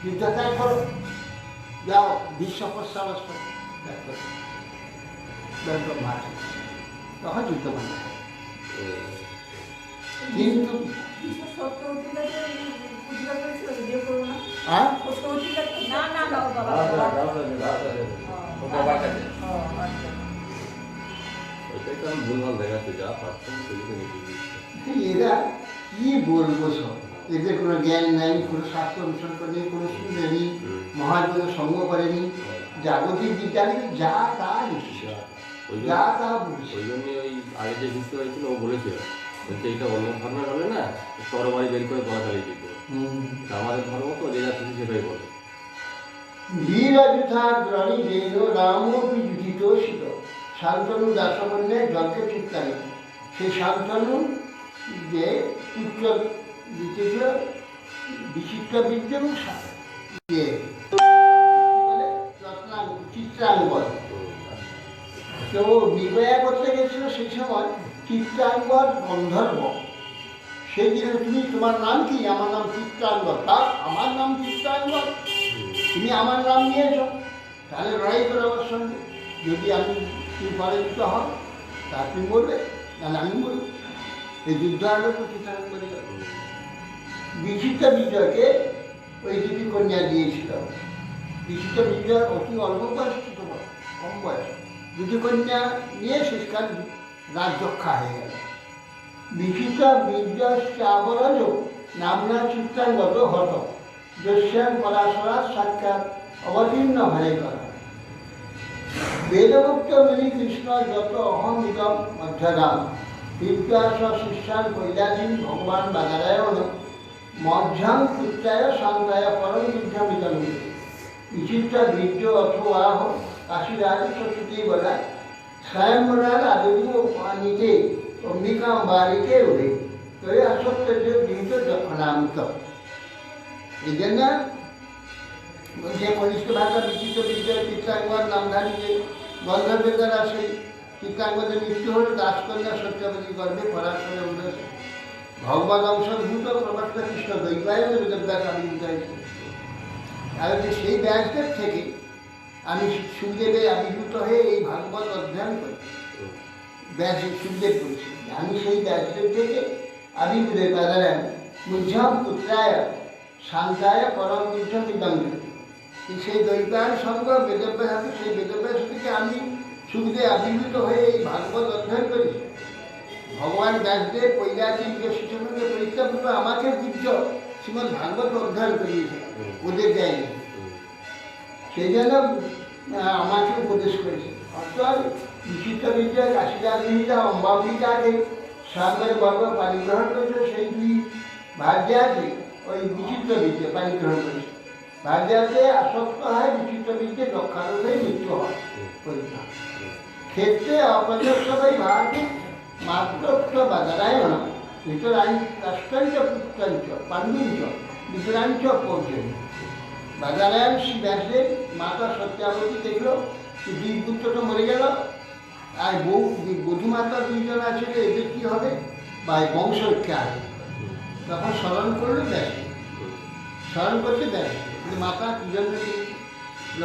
যুদ্ধ ত্যাগ করো, যাও বিশ্ব পশ্চাবস্ত্র ত্যাগ করো। তখন যুদ্ধ বন্ধ। কিন্তু এরা কি বলবো সব, এদের কোনো জ্ঞান নাই, কোনো শাস্ত্র অনুসরণ করেনি, কোনো শুনেনি, মহাজনের সঙ্গ করেনি, জাগতিক বিজ্ঞানী যা তা নিশ্চয়, যা তা বলছে। ওই জন্য ওই আগে যে বুঝতে হয়েছিল ও বলেছিল এইটা অন্য ধর্মের হলে না তরবারি বের করে তোলা চালিয়ে দিত। আমাদের ধর্ম তো যে যা খুশি সেটাই বলে। বীরযুথাগ্রণী দেন রামপি যুধিতোষিত শান্তনু দাসমন্যে যজ্ঞ চিত্তানি। সেই শান্তনু যে উচ্চ দিতেছিল বিচিত্র বিদ্য এবং চিত্রাঙ্গদ, তো বিবাহ করতে গেছিল সেই সময় চিত্রাঙ্গদ গন্ধর্ব। সেই দিকে তুমি তোমার নাম কি? আমার নাম চিত্রাঙ্গদ। তা আমার নাম চিত্রাঙ্গদ, তুমি আমার নাম নিয়েছ, তাহলে লড়াই করে আমার সঙ্গে। যদি আমি তুমি পরাজিত হন তা তুমি বলবে, তাহলে আমি বলব। এই যুদ্ধ আলো তো চিত্রাঙ্গদ বিচিত্র বিজয়কে ওই দুটি কন্যা দিয়েছিল। বিচিত্র বিজয় অতি অল্প বয়স, ছোট কম বয়স, দুটি কন্যা নিয়ে শেষকাল রাজরক্ষা হয়ে গেল। বিচিত্র বিজয় চাবরজ নামনা চিত্রাঙ্গত হত যশ্যাম পরাশরা সাক্ষাৎ অবতীর্ণ হরে করা। বেদভুক্ত মুনি কৃষ্ণ যত অহম ইদম মধ্যগাম বিদ্যাস শিষ্যান কৈলাসীন ভগবান বাদারায়ণ মধ্যাং পুত্রায় শান্তায় পরম যুদ্ধমিতম। বিচিত্র বীর্য অথবাহ কাশীরাজ সরস্বতী বলা স্বয়ংবরার আদৌ পানিতে অম্বিকাম বাড়িতে উঠে তবে আসক্ত বীর্য দক্ষণামৃত। এই জন্য যে কনিষ্ঠ ভাষা বিচিত্র বিদ্যার চিত্রাঙ্গদ নামধারী যে গন্ধর্বের দ্বারা সেই চিত্রাঙ্গদের মৃত্যু হল দাসকন্যা সত্যবতী গর্ভে পরাশরে উল্লাসে ভগবান অংশভূত প্রবর্ত কৃষ্ণ দ্বৈপায়ন বেদব্যাস আবির্ভূত হয়েছে। আর সেই ব্যাসদেব থেকে আমি সুখদেবে আবির্ভূত হয়ে এই ভাগবত অধ্যয়ন করি। ব্যাস সুখদেব করেছি, আমি সেই ব্যাসদেব থেকে আবির্ভূত বাদারায়ণ মুঝাম পুত্রায় শান্তায় পরম বুদ্ধ বিদঙ্গ। সেই দৈপায়ন সঙ্গ বেদব্যাস আছে, সেই বেদব্যাস থেকে আমি সুখদেব আবির্ভূত হয়ে এই ভাগবত অধ্যয়ন করেছি। ভগবান ব্যাসদেব কৈলাসী শিশুকে পরীক্ষা করবে আমাকে বুঝছ, শ্রীমদ ভাগবত অধ্যয়ন করিয়েছে, ওদের দেয়নি। সেই জন্য আমাকে উপদেশ করেছে। অর্থাৎ বিচিত্র বিদ্যা, কাশীদাস বিদ্যা, অম্বাবিকাকে সামনের বর্গ পারিগ্রহণ করেছে। সেই দুই ভার্যাকে ওই বিচিত্র বিদ্যা পারিগ্রহণ করেছে। ভার্যাতে আসক্ত হয়, বিচিত্র বিদ্যে রক্ষারোধ হয়ে মৃত্যু হয়। পরীক্ষা ক্ষেত্রে অপ্রযুক্ত বৈ ভাগে মাত্রোক্ত বাজারায়ণ ভিতরাঞ্চ রাষ্ট্রাঞ্চ পুত্রাঞ্চ পাণ্ডুঞ্চ বিতরাঞ্চ পৌঁছন। বাজারায়ণ শ্রী ব্যাসদেব মাতা সত্যাবতী দেখলো যে দুই পুত্র তো মরে গেল, আর বধূমাতা দুইজন আছে, এদের কী হবে, বা বংশরক্ষা আছে। তখন স্মরণ করলো ব্যাসদেব, স্মরণ করতে ব্যাসদেব মাতা কি জন্য,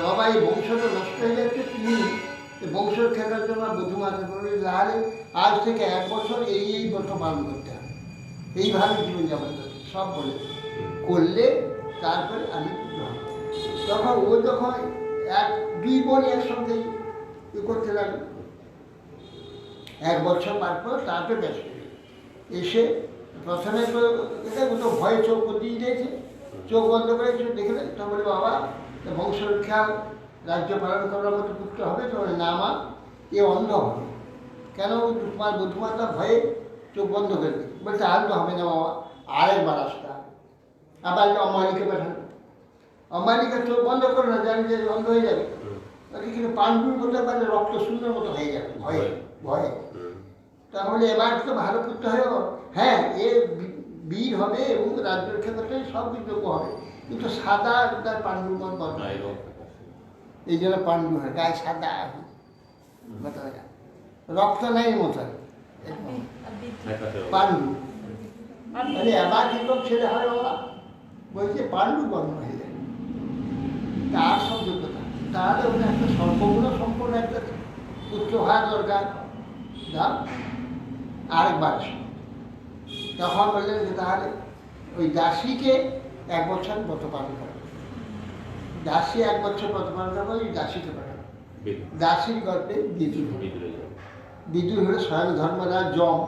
বাবা এই বংশটা নষ্ট হয়ে যাচ্ছে, তুমি বংশের খেলার জন্য বধূমাতা বলে আরে আজ থেকে 1 বছর এই ব্রত পালন করতে হবে, এইভাবে জীবনযাপন করতে সব বলে করলে তারপরে আমি পুজো হব। তখন ও যখন দুই বোন একসঙ্গে করতে লাগলো, 1 বছর পার পর তারপরে ব্যস্ত এসে প্রথমে তো এটা তো ভয়ে চোখ দিয়ে দিয়েছে, চোখ বন্ধ করে দেখলে তো বলে বাবা বংশরক্ষা রাজ্য পালন করার মতো পুত্র হবে, তোমার নাম এ অন্ধ হবে। কেন তোমার বধূমাতা ভয়ে চোখ বন্ধ করে দিই, বলতে আর তো হবে না বাবা, আরেকবার আসতে হবে। আবার অম্বালিকে পাঠানো, অম্বালিকা চোখ বন্ধ করে না, জানি যে বন্ধ হয়ে যাবে, কিন্তু পাণ্ডুর বলতে পারলে রক্ত শূন্য মতো হয়ে যাবে ভয়ে ভয়ে। তাহলে এবার তো ভালো পুত্র হয়ে হ্যাঁ এ বীর হবে এবং রাজ্যের ক্ষেত্রে সব বিযোগ্য হবে, কিন্তু সাদা তার পাণ্ডুর মত বদলায়, এই জন্য পাণ্ডু হয়, গায়ে সাদা রক্ত নাই মতো পাণ্ডু। মানে এবার কিন্তু ছেলে হয় বাবা, বলছে পাণ্ডু বর্ণ হয়ে যায়, তার সব যোগ্যতা। তাহলে ওটা একটা সর্বগুণ সম্পূর্ণ একটা পুত্র হওয়া দরকার। আরেকবার তখন বললেন যে তাহলে ওই দাসীকে 1 বছর ব্রত পালন করা, দাসী 1 বছর ব্রত পালন করা, ওই দাসীকে পাঠানো। দাসীর গল্পে বিদুর হলে স্বয়ং ধর্মরাজ যম,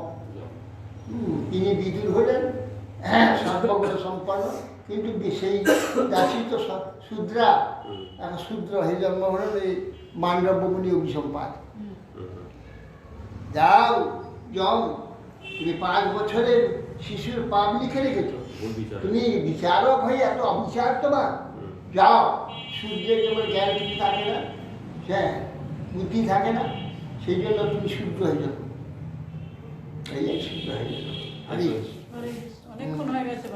তিনি বিদুর হলেন সর্বগুণ সম্পন্ন, কিন্তু সেই দাসী তো শূদ্রা, এখন শূদ্র হয়ে জন্ম হলেন এই মান্ডব্যমণি অভিসম্পাদ। যাও যম, তুমি 5 বছরের শিশুর পাপ লিখে রেখেছো, তুমি বিচারক হয়ে এত অবিচার তোমার, যাও। সূর্যের যেমন জ্ঞান কিছু থাকে না, হ্যাঁ বুদ্ধি থাকে না, সেই জন্য তুমি সূর্য হয়ে যাবে, এই সূর্য হয়ে যাবে। অনেকক্ষণ হয়ে গেছে।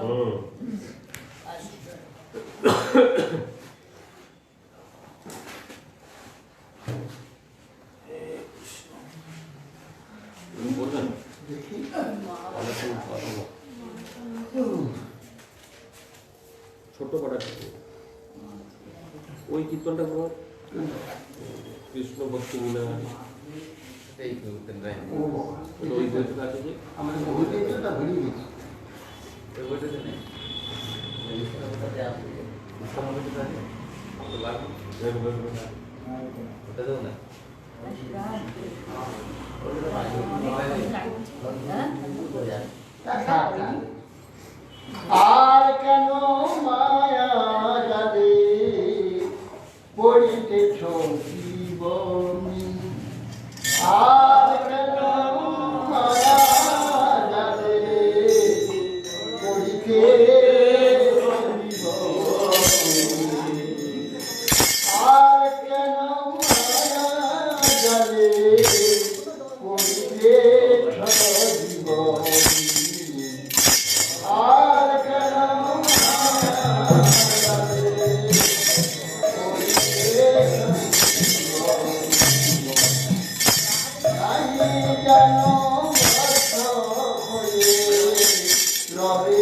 ছোট্ট পাটা ওই কীর্তনটা বল, কৃষ্ণ ভক্তি মিলা ওই বইটা আছে যে আমাদের বইটা ভুলে গেছি, ওই বইটাতে নেই ওটা দেবো না। আর কেন মায়া জালে পড়িতেছ জীবনী, আর কেন মায়া জালে পড়িতে আর কেন মায়া জালে পড়িতে জীবনী, আর কেন জানো হয়ে রবে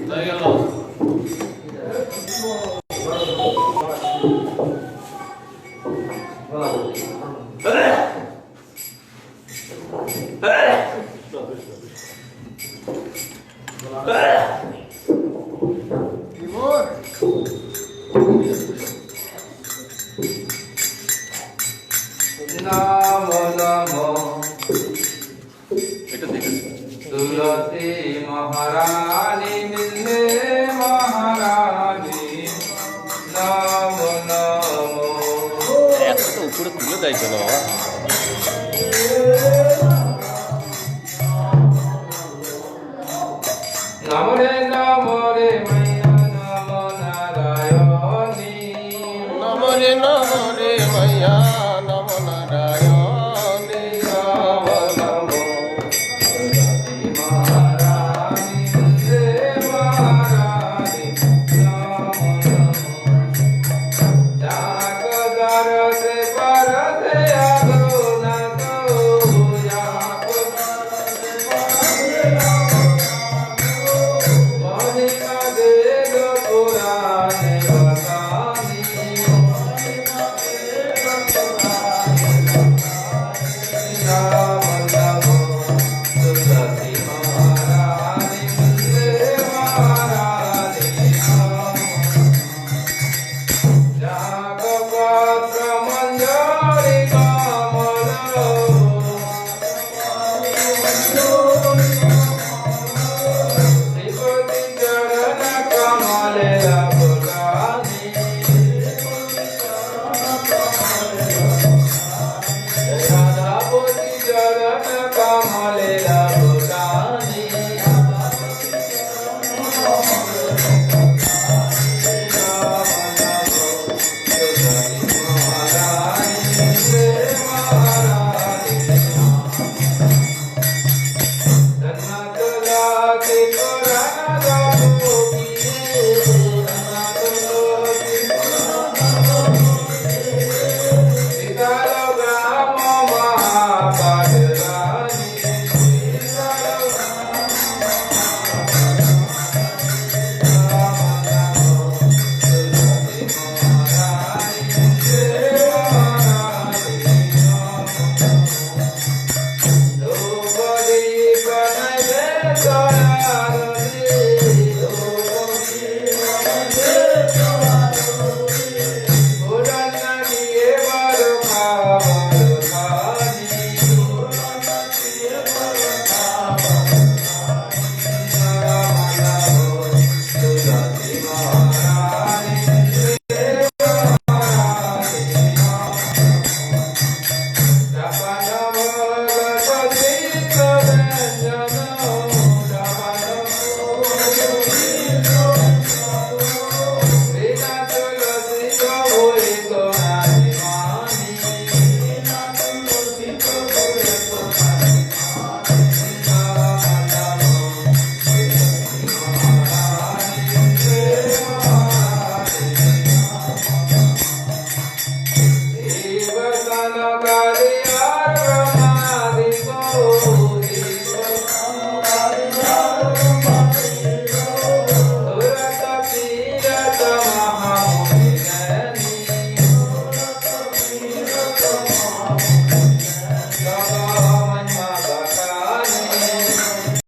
হয়ে গেল। नमो नमो এটা দেখে तुलसी महारानी मिले महारानी नमो नमो এতটা উপরে তুলে দেয় কেন বাবা? नमो रे मैया नमो नारायणी নমো রে মাইয়া নমো নারায়ণী। नमो नमो तुलसी महारानी मिले महारानी नमो नमो जागदर से परते आगो न तो महिमा दे दो पुराने बतानी राम नमो तुलसी महारानी मिले महारानी जागपत्र मंजरी कमलो श्रीपति चरण कमले लभगानी राधापति चरण कमले लभगानी Sorry.